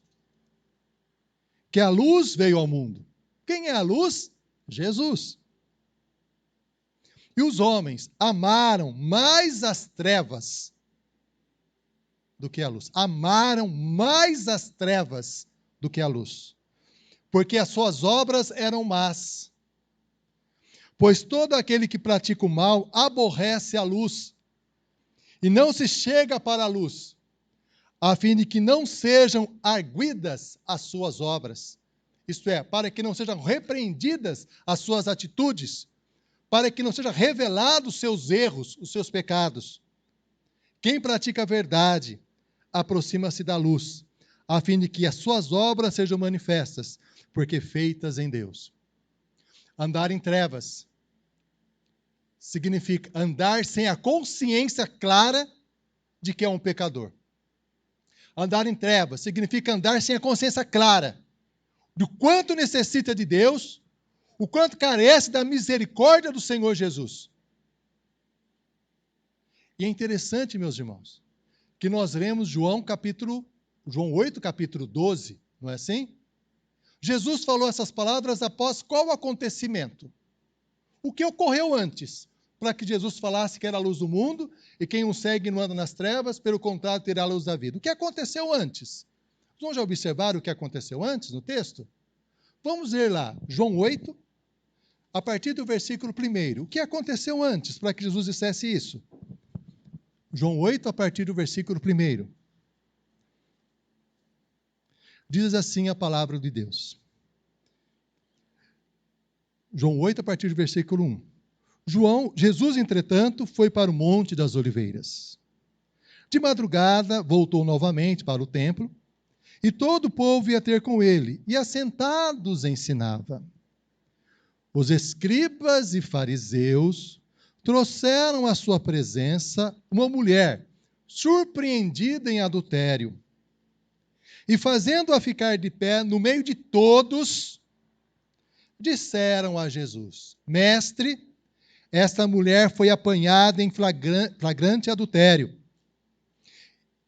Speaker 6: que a luz veio ao mundo. Quem é a luz? Jesus. E os homens amaram mais as trevas do que a luz. Amaram mais as trevas do que a luz, porque as suas obras eram más. Pois todo aquele que pratica o mal aborrece a luz e não se chega para a luz, a fim de que não sejam arguidas as suas obras. Isto é, para que não sejam repreendidas as suas atitudes, para que não sejam revelados os seus erros, os seus pecados. Quem pratica a verdade aproxima-se da luz, a fim de que as suas obras sejam manifestas, porque feitas em Deus. Andar em trevas significa andar sem a consciência clara de que é um pecador. Andar em trevas significa andar sem a consciência clara do quanto necessita de Deus, o quanto carece da misericórdia do Senhor Jesus. E é interessante, meus irmãos, que nós lemos João 8, capítulo 12, não é assim? Jesus falou essas palavras após qual acontecimento? O que ocorreu antes? Para que Jesus falasse que era a luz do mundo, e quem o segue não anda nas trevas, pelo contrário, terá a luz da vida. O que aconteceu antes? Vamos já observar o que aconteceu antes no texto? Vamos ler lá, João 8, a partir do versículo 1. O que aconteceu antes para que Jesus dissesse isso? João 8, a partir do versículo 1. Diz assim a palavra de Deus. João 8, a partir do versículo 1. Jesus, entretanto, foi para o Monte das Oliveiras. De madrugada, voltou novamente para o templo, e todo o povo ia ter com ele, e assentados ensinava. Os escribas e fariseus trouxeram à sua presença uma mulher surpreendida em adultério, e fazendo-a ficar de pé no meio de todos, disseram a Jesus: Mestre, esta mulher foi apanhada em flagrante adultério.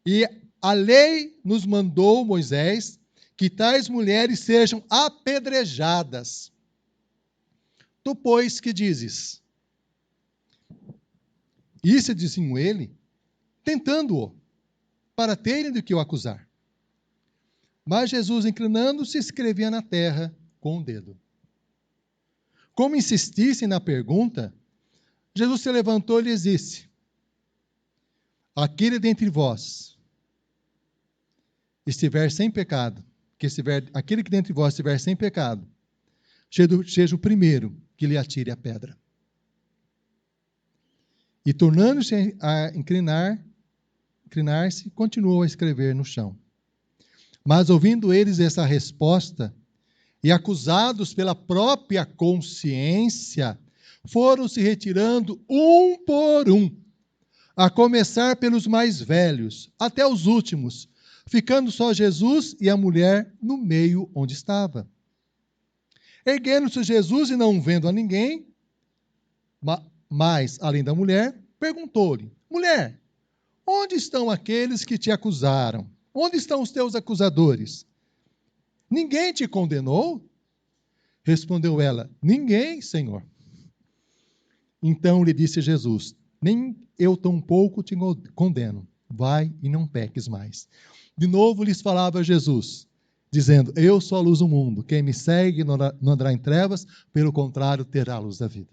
Speaker 6: E a lei nos mandou, Moisés, que tais mulheres sejam apedrejadas. Tu, pois, que dizes? Isso diziam ele, tentando-o, para terem de que o acusar. Mas Jesus, inclinando-se, escrevia na terra com o dedo. Como insistissem na pergunta, Jesus se levantou e lhes disse: aquele dentre vós estiver sem pecado, aquele que dentre vós estiver sem pecado, seja o primeiro que lhe atire a pedra. E tornando-se a inclinar-se, continuou a escrever no chão. Mas ouvindo eles essa resposta, e acusados pela própria consciência, foram se retirando um por um, a começar pelos mais velhos, até os últimos, ficando só Jesus e a mulher no meio onde estava. Erguendo-se Jesus e não vendo a ninguém, mas, além da mulher, perguntou-lhe: mulher, onde estão aqueles que te acusaram? Onde estão os teus acusadores? Ninguém te condenou? Respondeu ela: ninguém, Senhor. Então lhe disse Jesus: nem eu tampouco te condeno. Vai e não peques mais. De novo lhes falava Jesus, dizendo: eu sou a luz do mundo. Quem me segue não andará em trevas, pelo contrário, terá a luz da vida.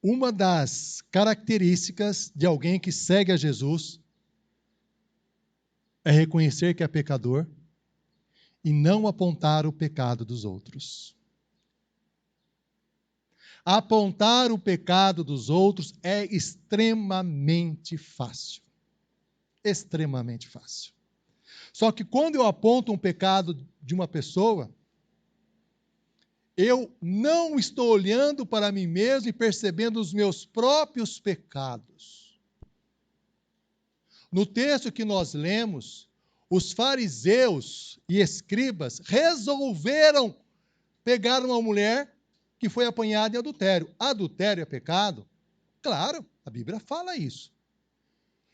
Speaker 6: Uma das características de alguém que segue a Jesus é reconhecer que é pecador e não apontar o pecado dos outros. Apontar o pecado dos outros é extremamente fácil. Extremamente fácil. Só que quando eu aponto um pecado de uma pessoa, eu não estou olhando para mim mesmo e percebendo os meus próprios pecados. No texto que nós lemos, os fariseus e escribas resolveram pegar uma mulher que foi apanhada em adultério. Adultério é pecado? Claro, a Bíblia fala isso.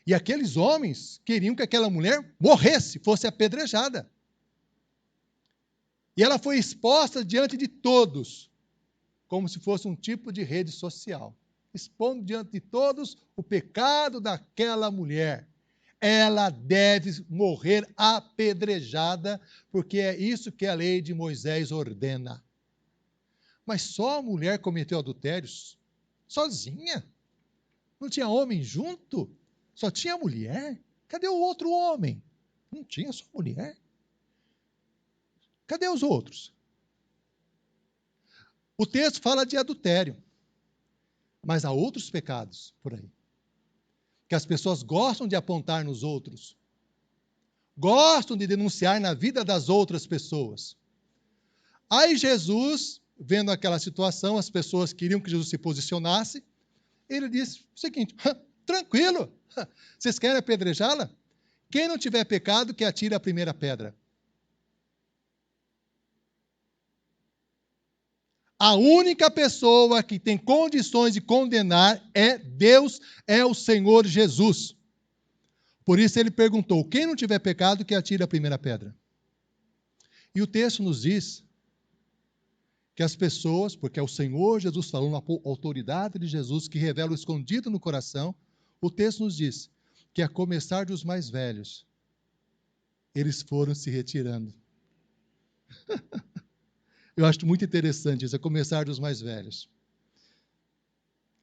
Speaker 6: E aqueles homens queriam que aquela mulher morresse, fosse apedrejada. E ela foi exposta diante de todos, como se fosse um tipo de rede social. Expondo diante de todos o pecado daquela mulher. Ela deve morrer apedrejada, porque é isso que a lei de Moisés ordena. Mas só a mulher cometeu adultério sozinha? Não tinha homem junto? Só tinha mulher? Cadê o outro homem? Não tinha só mulher? Cadê os outros? O texto fala de adultério, mas há outros pecados por aí, que as pessoas gostam de apontar nos outros, gostam de denunciar na vida das outras pessoas. Aí Jesus, vendo aquela situação, as pessoas queriam que Jesus se posicionasse, ele disse o seguinte: tranquilo, vocês querem apedrejá-la? Quem não tiver pecado, que atire a primeira pedra. A única pessoa que tem condições de condenar é Deus, é o Senhor Jesus. Por isso ele perguntou: quem não tiver pecado, que atire a primeira pedra. E o texto nos diz que as pessoas, porque é o Senhor Jesus falando, a autoridade de Jesus que revela o escondido no coração, o texto nos diz que a começar dos mais velhos, eles foram se retirando. Eu acho muito interessante isso, a começar dos mais velhos.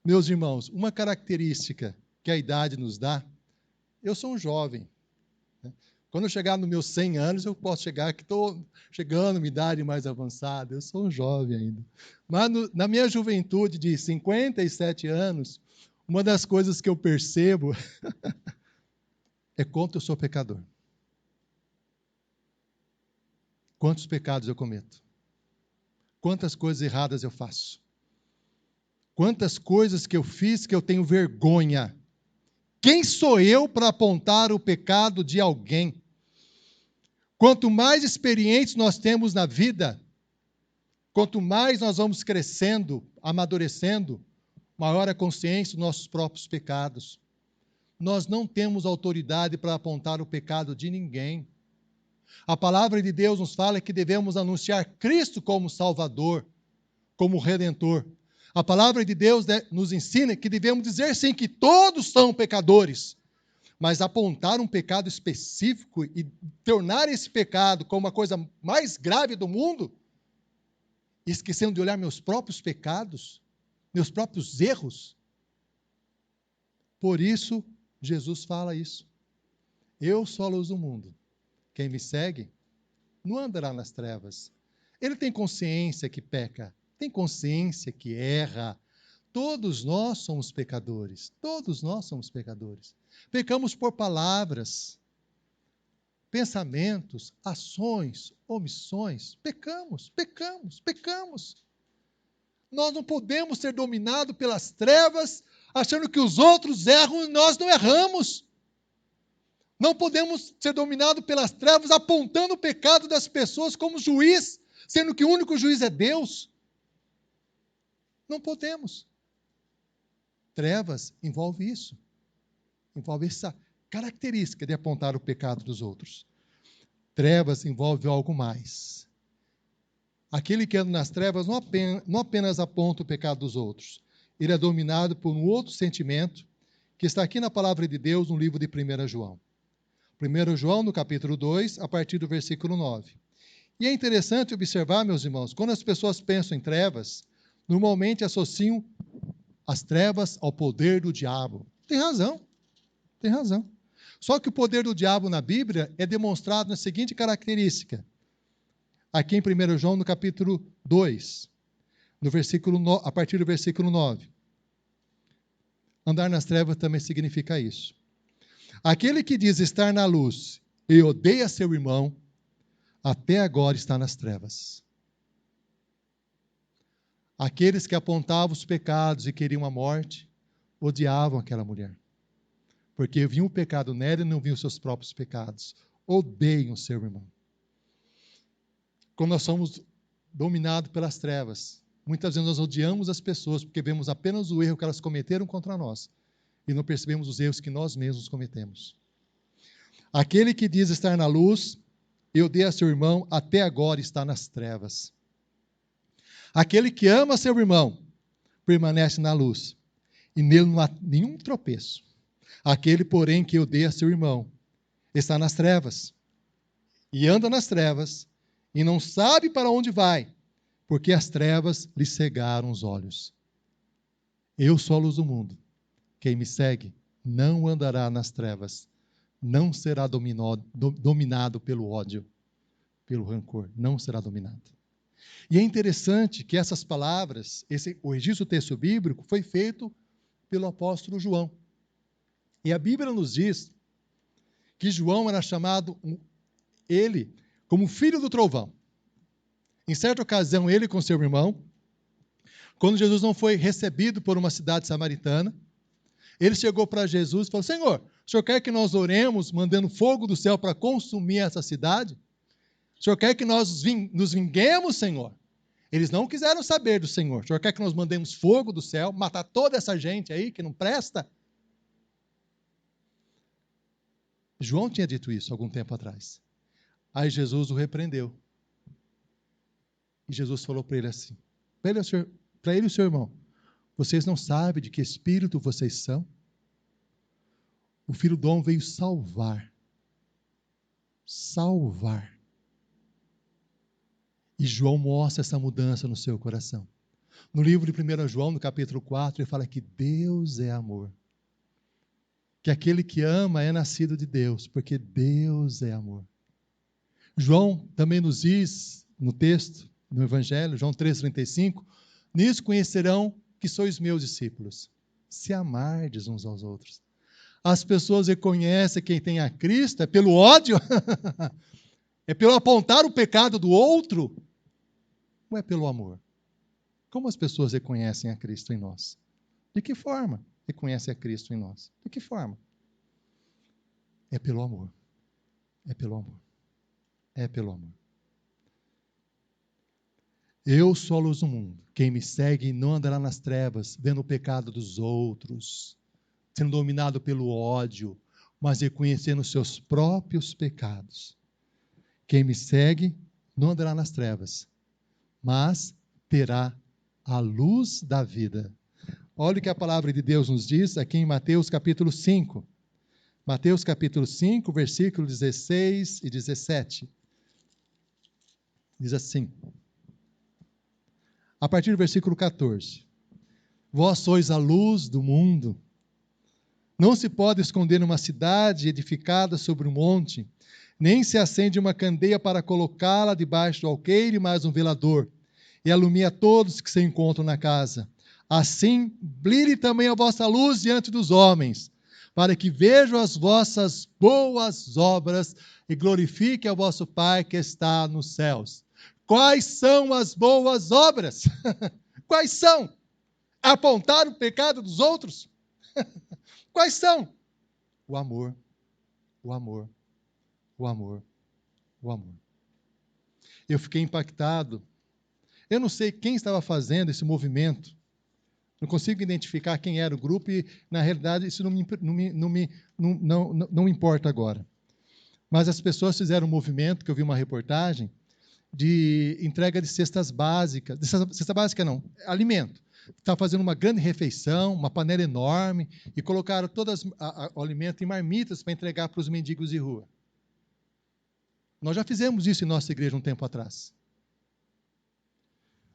Speaker 6: Meus irmãos, uma característica que a idade nos dá, eu sou um jovem. Quando eu chegar nos meus 100 anos, eu posso chegar que estou chegando a uma idade mais avançada, eu sou um jovem ainda. Mas na minha juventude de 57 anos, uma das coisas que eu percebo é quanto eu sou pecador. Quantos pecados eu cometo. Quantas coisas erradas eu faço. Quantas coisas que eu fiz que eu tenho vergonha. Quem sou eu para apontar o pecado de alguém? Quanto mais experientes nós temos na vida, quanto mais nós vamos crescendo, amadurecendo, maior a consciência dos nossos próprios pecados. Nós não temos autoridade para apontar o pecado de ninguém. A palavra de Deus nos fala que devemos anunciar Cristo como Salvador, como Redentor. A palavra de Deus nos ensina que devemos dizer sim que todos são pecadores, mas apontar um pecado específico e tornar esse pecado como a coisa mais grave do mundo, esquecendo de olhar meus próprios pecados, meus próprios erros. Por isso, Jesus fala isso. Eu sou a luz do mundo. Quem me segue não andará nas trevas. Ele tem consciência que peca, tem consciência que erra. Todos nós somos pecadores. Todos nós somos pecadores. Pecamos por palavras, pensamentos, ações, omissões. Pecamos. Nós não podemos ser dominados pelas trevas, achando que os outros erram e nós não erramos. Não podemos ser dominados pelas trevas, apontando o pecado das pessoas como juiz, sendo que o único juiz é Deus. Não podemos. Trevas envolve isso. Envolve essa característica de apontar o pecado dos outros. Trevas envolve algo mais. Aquele que anda nas trevas não apenas aponta o pecado dos outros. Ele é dominado por um outro sentimento que está aqui na palavra de Deus, no livro de 1 João. 1 João, no capítulo 2, a partir do versículo 9. E é interessante observar, meus irmãos, quando as pessoas pensam em trevas, normalmente associam as trevas ao poder do diabo. Tem razão. Só que o poder do diabo na Bíblia é demonstrado na seguinte característica. Aqui em 1 João, no capítulo 2, a partir do versículo 9. Andar nas trevas também significa isso. Aquele que diz estar na luz e odeia seu irmão, até agora está nas trevas. Aqueles que apontavam os pecados e queriam a morte, odiavam aquela mulher. Porque viam o pecado nela e não viam os seus próprios pecados. Odeiam seu irmão. Quando nós somos dominados pelas trevas, Muitas vezes nós odiamos as pessoas porque vemos apenas o erro que elas cometeram contra nós e não percebemos os erros que nós mesmos cometemos. Aquele que diz estar na luz e odeia seu irmão, até agora está nas trevas. Aquele que ama seu irmão permanece na luz, e nele não há nenhum tropeço. Aquele, porém, que odeia seu irmão, está nas trevas, e anda nas trevas, e não sabe para onde vai, porque as trevas lhe cegaram os olhos. Eu sou a luz do mundo. Quem me segue não andará nas trevas, não será dominado pelo ódio, pelo rancor, não será dominado. E é interessante que essas palavras, o registro do texto bíblico foi feito pelo apóstolo João. E a Bíblia nos diz que João era chamado, ele, como filho do trovão. Em certa ocasião, ele com seu irmão, quando Jesus não foi recebido por uma cidade samaritana, ele chegou para Jesus e falou: Senhor, o Senhor quer que nós oremos mandando fogo do céu para consumir essa cidade? O Senhor quer que nós nos vinguemos, Senhor? Eles não quiseram saber do Senhor. O Senhor quer que nós mandemos fogo do céu, matar toda essa gente aí que não presta? João tinha dito isso algum tempo atrás. Aí Jesus o repreendeu. E Jesus falou para ele assim, para ele e o seu irmão: vocês não sabem de que espírito vocês são? O Filho do Homem veio salvar. Salvar. E João mostra essa mudança no seu coração. No livro de 1 João, no capítulo 4, ele fala que Deus é amor. Que aquele que ama é nascido de Deus, porque Deus é amor. João também nos diz, no texto, no Evangelho, João 3,35, nisso conhecerão que sois meus discípulos, se amardes uns aos outros. As pessoas reconhecem quem tem a Cristo, é pelo ódio? É pelo apontar o pecado do outro? Ou é pelo amor? Como as pessoas reconhecem a Cristo em nós? De que forma reconhecem a Cristo em nós? De que forma? É pelo amor. É pelo amor. É pelo amor. Eu sou a luz do mundo. Quem me segue não andará nas trevas, vendo o pecado dos outros, sendo dominado pelo ódio, mas reconhecendo os seus próprios pecados. Quem me segue não andará nas trevas, mas terá a luz da vida. Olha o que a palavra de Deus nos diz aqui em Mateus capítulo 5. Mateus capítulo 5, versículos 16 e 17. Diz assim, a partir do versículo 14. Vós sois a luz do mundo. Não se pode esconder uma cidade edificada sobre um monte, nem se acende uma candeia para colocá-la debaixo do alqueire, mas um velador, e alumia todos que se encontram na casa. Assim, brilhe também a vossa luz diante dos homens, para que vejam as vossas boas obras e glorifique a vosso Pai que está nos céus. Quais são as boas obras? Quais são? Apontar o pecado dos outros? Quais são? O amor, o amor, o amor, o amor. Eu fiquei impactado. Eu não sei quem estava fazendo esse movimento. Não consigo identificar quem era o grupo e, na realidade, isso não importa agora. Mas as pessoas fizeram um movimento, que eu vi uma reportagem, de entrega de cestas básicas. Cesta básica não, alimento. Está fazendo uma grande refeição, uma panela enorme, e colocaram todo o alimento em marmitas para entregar para os mendigos de rua. Nós já fizemos isso em nossa igreja um tempo atrás.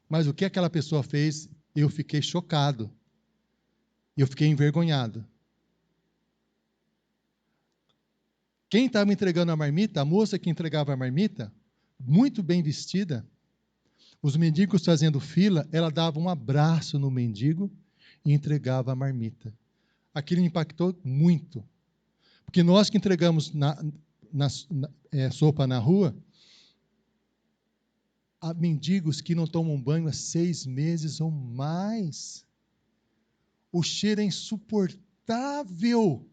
Speaker 6: Mas o que aquela pessoa fez, eu fiquei chocado. Eu fiquei envergonhado. Quem estava entregando a marmita, a moça que entregava a marmita, muito bem vestida, os mendigos fazendo fila, ela dava um abraço no mendigo e entregava a marmita. Aquilo me impactou muito. Porque nós que entregamos sopa na rua, há mendigos que não tomam banho há 6 meses ou mais. O cheiro é insuportável.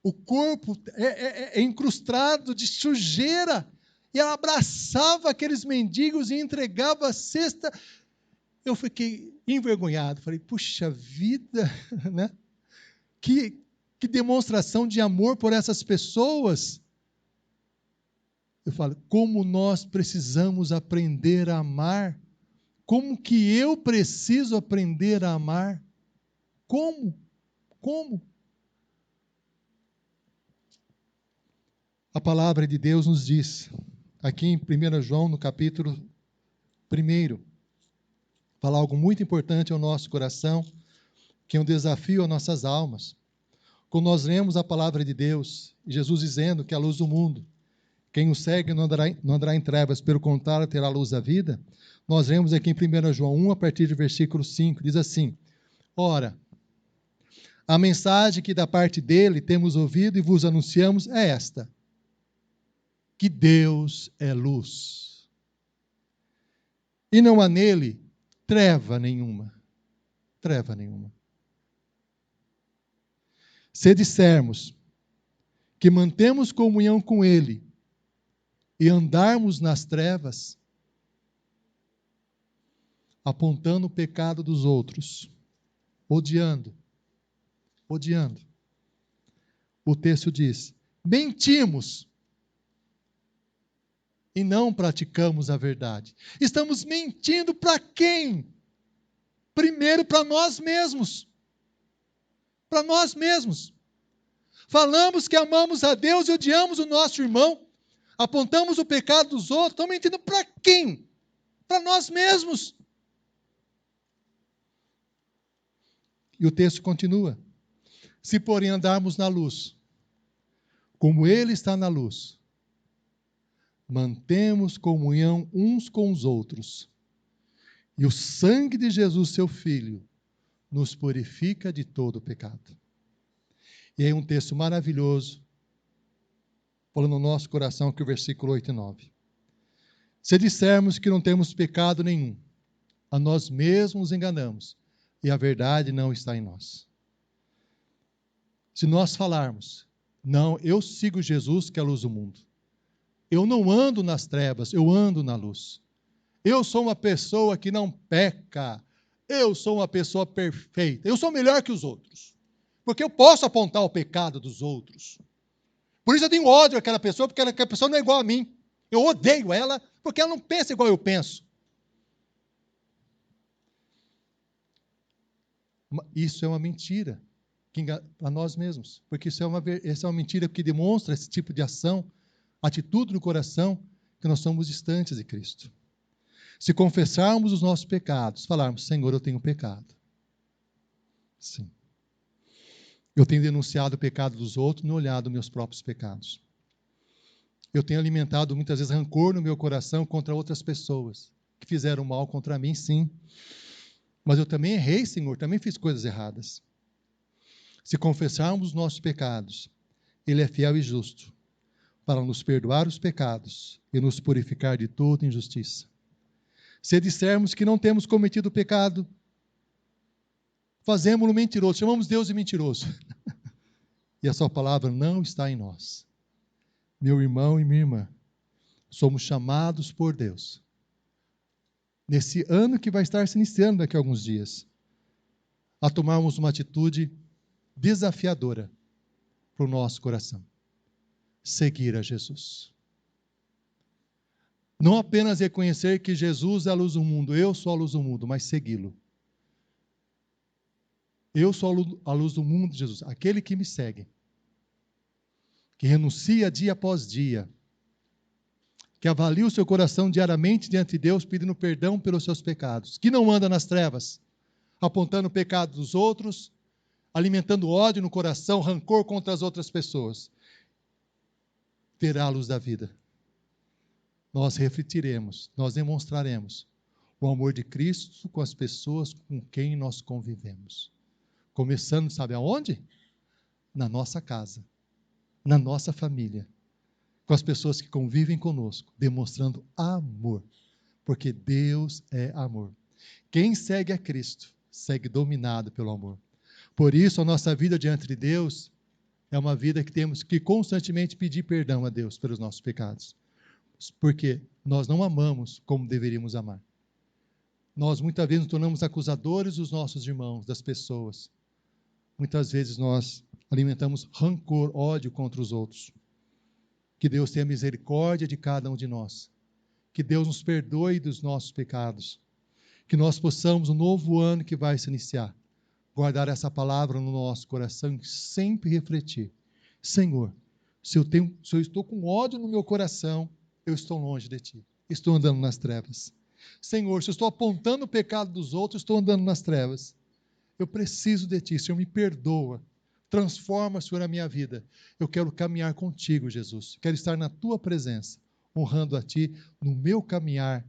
Speaker 6: O corpo é incrustado de sujeira. E ela abraçava aqueles mendigos e entregava a cesta. eu fiquei envergonhado. Falei, puxa vida, né? Que demonstração de amor por essas pessoas. Eu falo, como nós precisamos aprender a amar. Como que eu preciso aprender a amar? Como? Como? A palavra de Deus nos diz, aqui em 1 João, no capítulo 1, fala algo muito importante ao nosso coração, que é um desafio às nossas almas. Quando nós lemos a palavra de Deus, Jesus dizendo que é a luz do mundo, quem o segue não andará em trevas, pelo contrário, terá a luz da vida, nós lemos aqui em 1 João 1, a partir do versículo 5, diz assim, ora, a mensagem que da parte dele temos ouvido e vos anunciamos é esta, que Deus é luz. E não há nele treva nenhuma. Treva nenhuma. Se dissermos que mantemos comunhão com ele e andarmos nas trevas, apontando o pecado dos outros, odiando, o texto diz, mentimos e não praticamos a verdade. Estamos mentindo para quem? Primeiro para nós mesmos. Para nós mesmos. Falamos que amamos a Deus e odiamos o nosso irmão. Apontamos o pecado dos outros. Estamos mentindo para quem? Para nós mesmos. E o texto continua. Se, porém, andarmos na luz, como Ele está na luz, mantemos comunhão uns com os outros. E o sangue de Jesus, seu Filho, nos purifica de todo o pecado. E aí um texto maravilhoso, falando no nosso coração, que é o versículo 8 e 9. Se dissermos que não temos pecado nenhum, a nós mesmos nos enganamos, e a verdade não está em nós. Se nós falarmos, não, eu sigo Jesus, que é a luz do mundo. Eu não ando nas trevas, eu ando na luz. Eu sou uma pessoa que não peca. Eu sou uma pessoa perfeita. Eu sou melhor que os outros. Porque eu posso apontar o pecado dos outros. Por isso eu tenho ódio àquela pessoa, porque aquela pessoa não é igual a mim. Eu odeio ela, porque ela não pensa igual eu penso. Isso é uma mentira para nós mesmos. Porque essa é uma mentira que demonstra esse tipo de ação, atitude no coração, que nós somos distantes de Cristo. Se confessarmos os nossos pecados, falarmos, Senhor, eu tenho pecado. Sim. Eu tenho denunciado o pecado dos outros, não olhado meus próprios pecados. Eu tenho alimentado muitas vezes rancor no meu coração contra outras pessoas que fizeram mal contra mim, sim. Mas eu também errei, Senhor, também fiz coisas erradas. Se confessarmos os nossos pecados, Ele é fiel e justo para nos perdoar os pecados e nos purificar de toda injustiça. Se dissermos que não temos cometido pecado, fazemos-no mentiroso, chamamos Deus de mentiroso. E a sua palavra não está em nós. Meu irmão e minha irmã, somos chamados por Deus, nesse ano que vai estar se iniciando daqui a alguns dias, a tomarmos uma atitude desafiadora para o nosso coração. Seguir a Jesus. Não apenas reconhecer que Jesus é a luz do mundo, eu sou a luz do mundo, mas segui-lo. Eu sou a luz do mundo de Jesus, aquele que me segue, que renuncia dia após dia, que avalia o seu coração diariamente diante de Deus, pedindo perdão pelos seus pecados, que não anda nas trevas, apontando o pecado dos outros, alimentando ódio no coração, rancor contra as outras pessoas, terá a luz da vida. Nós refletiremos, nós demonstraremos o amor de Cristo com as pessoas com quem nós convivemos. Começando, sabe aonde? Na nossa casa, na nossa família, com as pessoas que convivem conosco, demonstrando amor, porque Deus é amor. Quem segue a Cristo, segue dominado pelo amor. Por isso, a nossa vida diante de Deus é uma vida que temos que constantemente pedir perdão a Deus pelos nossos pecados. Porque nós não amamos como deveríamos amar. Nós muitas vezes nos tornamos acusadores dos nossos irmãos, das pessoas. Muitas vezes nós alimentamos rancor, ódio contra os outros. Que Deus tenha misericórdia de cada um de nós. Que Deus nos perdoe dos nossos pecados. Que nós possamos, no novo ano que vai se iniciar, guardar essa palavra no nosso coração e sempre refletir. Senhor, se eu estou com ódio no meu coração, eu estou longe de Ti. Estou andando nas trevas. Senhor, se eu estou apontando o pecado dos outros, estou andando nas trevas. Eu preciso de Ti, Senhor, me perdoa. Transforma, Senhor, a minha vida. Eu quero caminhar contigo, Jesus. Quero estar na Tua presença, honrando a Ti no meu caminhar,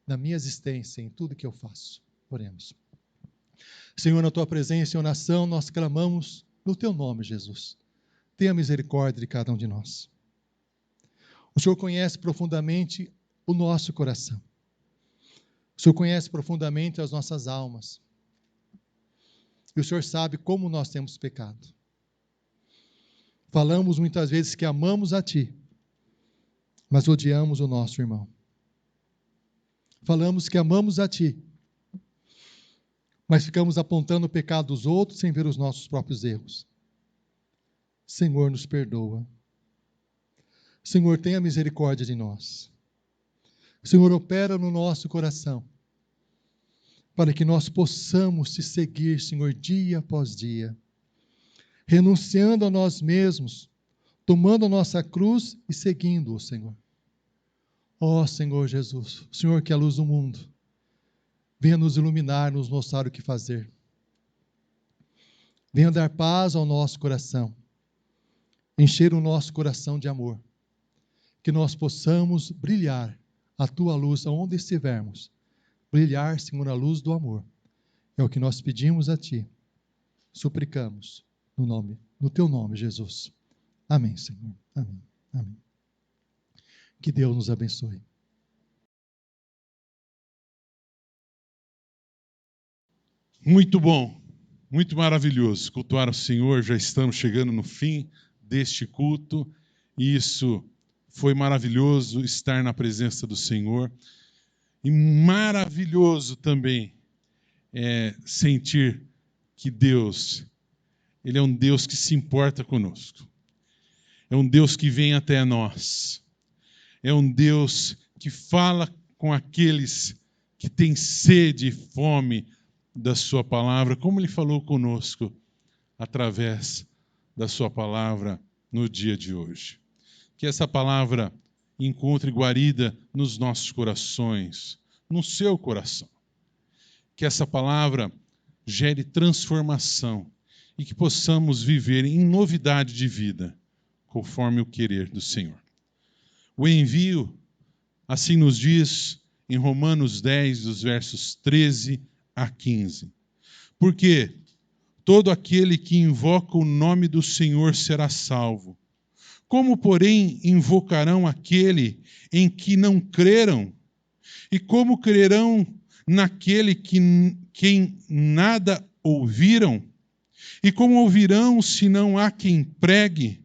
Speaker 6: na minha existência, em tudo que eu faço. Oremos. Senhor, na Tua presença e oração, nós clamamos no Teu nome, Jesus. Tenha misericórdia de cada um de nós. O Senhor conhece profundamente o nosso coração. O Senhor conhece profundamente as nossas almas. E o Senhor sabe como nós temos pecado. Falamos muitas vezes que amamos a Ti, mas odiamos o nosso irmão. Falamos que amamos a Ti, mas ficamos apontando o pecado dos outros sem ver os nossos próprios erros. Senhor, nos perdoa. Senhor, tenha misericórdia de nós. Senhor, opera no nosso coração, para que nós possamos Te seguir, Senhor, dia após dia, renunciando a nós mesmos, tomando a nossa cruz e seguindo-o, Senhor. Ó Senhor Jesus, o Senhor que é a luz do mundo, venha nos iluminar, nos mostrar o que fazer. Venha dar paz ao nosso coração, encher o nosso coração de amor, que nós possamos brilhar a Tua luz aonde estivermos, brilhar, Senhor, a luz do amor. É o que nós pedimos a Ti, suplicamos no Teu nome, Jesus. Amém, Senhor. Amém. Amém. Que Deus nos abençoe.
Speaker 1: Muito bom, muito maravilhoso cultuar o Senhor. Já estamos chegando no fim deste culto. E isso foi maravilhoso, estar na presença do Senhor. E maravilhoso também sentir que Deus, Ele é um Deus que se importa conosco. É um Deus que vem até nós. É um Deus que fala com aqueles que têm sede e fome da Sua palavra, como Ele falou conosco através da Sua palavra no dia de hoje. Que essa palavra encontre guarida nos nossos corações, no seu coração. Que essa palavra gere transformação e que possamos viver em novidade de vida, conforme o querer do Senhor. O envio, assim nos diz em Romanos 10, dos versos 13 a 15. Porque todo aquele que invoca o nome do Senhor será salvo. Como, porém, invocarão aquele em que não creram? E como crerão naquele quem nada ouviram? E como ouvirão se não há quem pregue?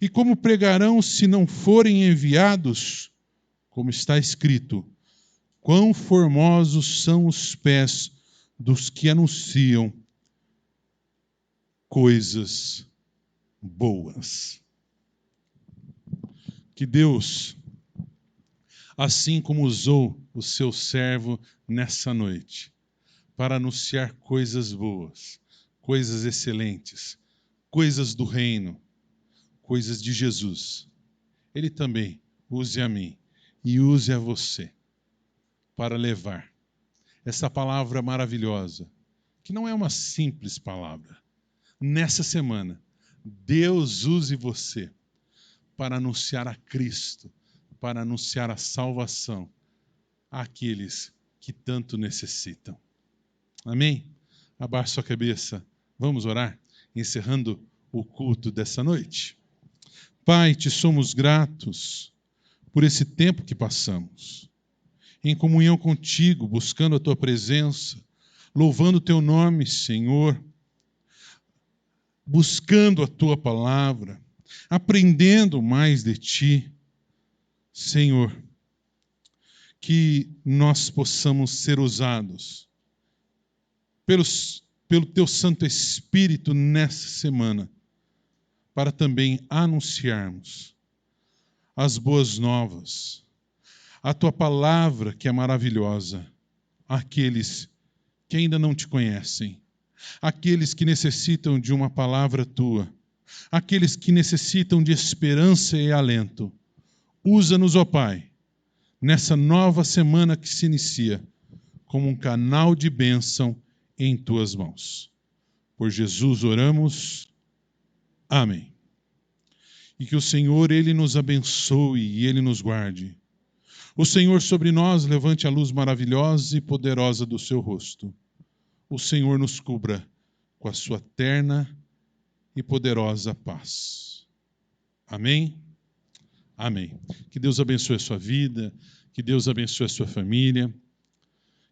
Speaker 1: E como pregarão se não forem enviados? Como está escrito: quão formosos são os pés dos que anunciam coisas boas. Que Deus, assim como usou o seu servo nessa noite, para anunciar coisas boas, coisas excelentes, coisas do reino, coisas de Jesus, Ele também use a mim e use a você para levar essa palavra maravilhosa, que não é uma simples palavra. Nessa semana, Deus use você para anunciar a Cristo, para anunciar a salvação àqueles que tanto necessitam. Amém? Abaixe sua cabeça. Vamos orar, encerrando o culto dessa noite. Pai, Te somos gratos por esse tempo que passamos, em comunhão contigo, buscando a Tua presença, louvando o Teu nome, Senhor, buscando a Tua palavra, aprendendo mais de Ti. Senhor, que nós possamos ser usados pelo Teu Santo Espírito nessa semana, para também anunciarmos as boas novas, a Tua palavra que é maravilhosa, àqueles que ainda não Te conhecem, àqueles que necessitam de uma palavra Tua, àqueles que necessitam de esperança e alento. Usa-nos, ó Pai, nessa nova semana que se inicia, como um canal de bênção em Tuas mãos. Por Jesus oramos. Amém. E que o Senhor, Ele nos abençoe e Ele nos guarde. O Senhor sobre nós levante a luz maravilhosa e poderosa do seu rosto. O Senhor nos cubra com a sua terna e poderosa paz. Amém? Amém. Que Deus abençoe a sua vida, que Deus abençoe a sua família,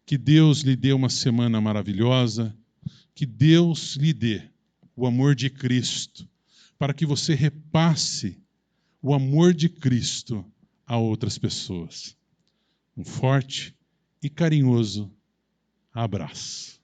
Speaker 1: que Deus lhe dê uma semana maravilhosa, que Deus lhe dê o amor de Cristo, para que você repasse o amor de Cristo a outras pessoas. Um forte e carinhoso abraço.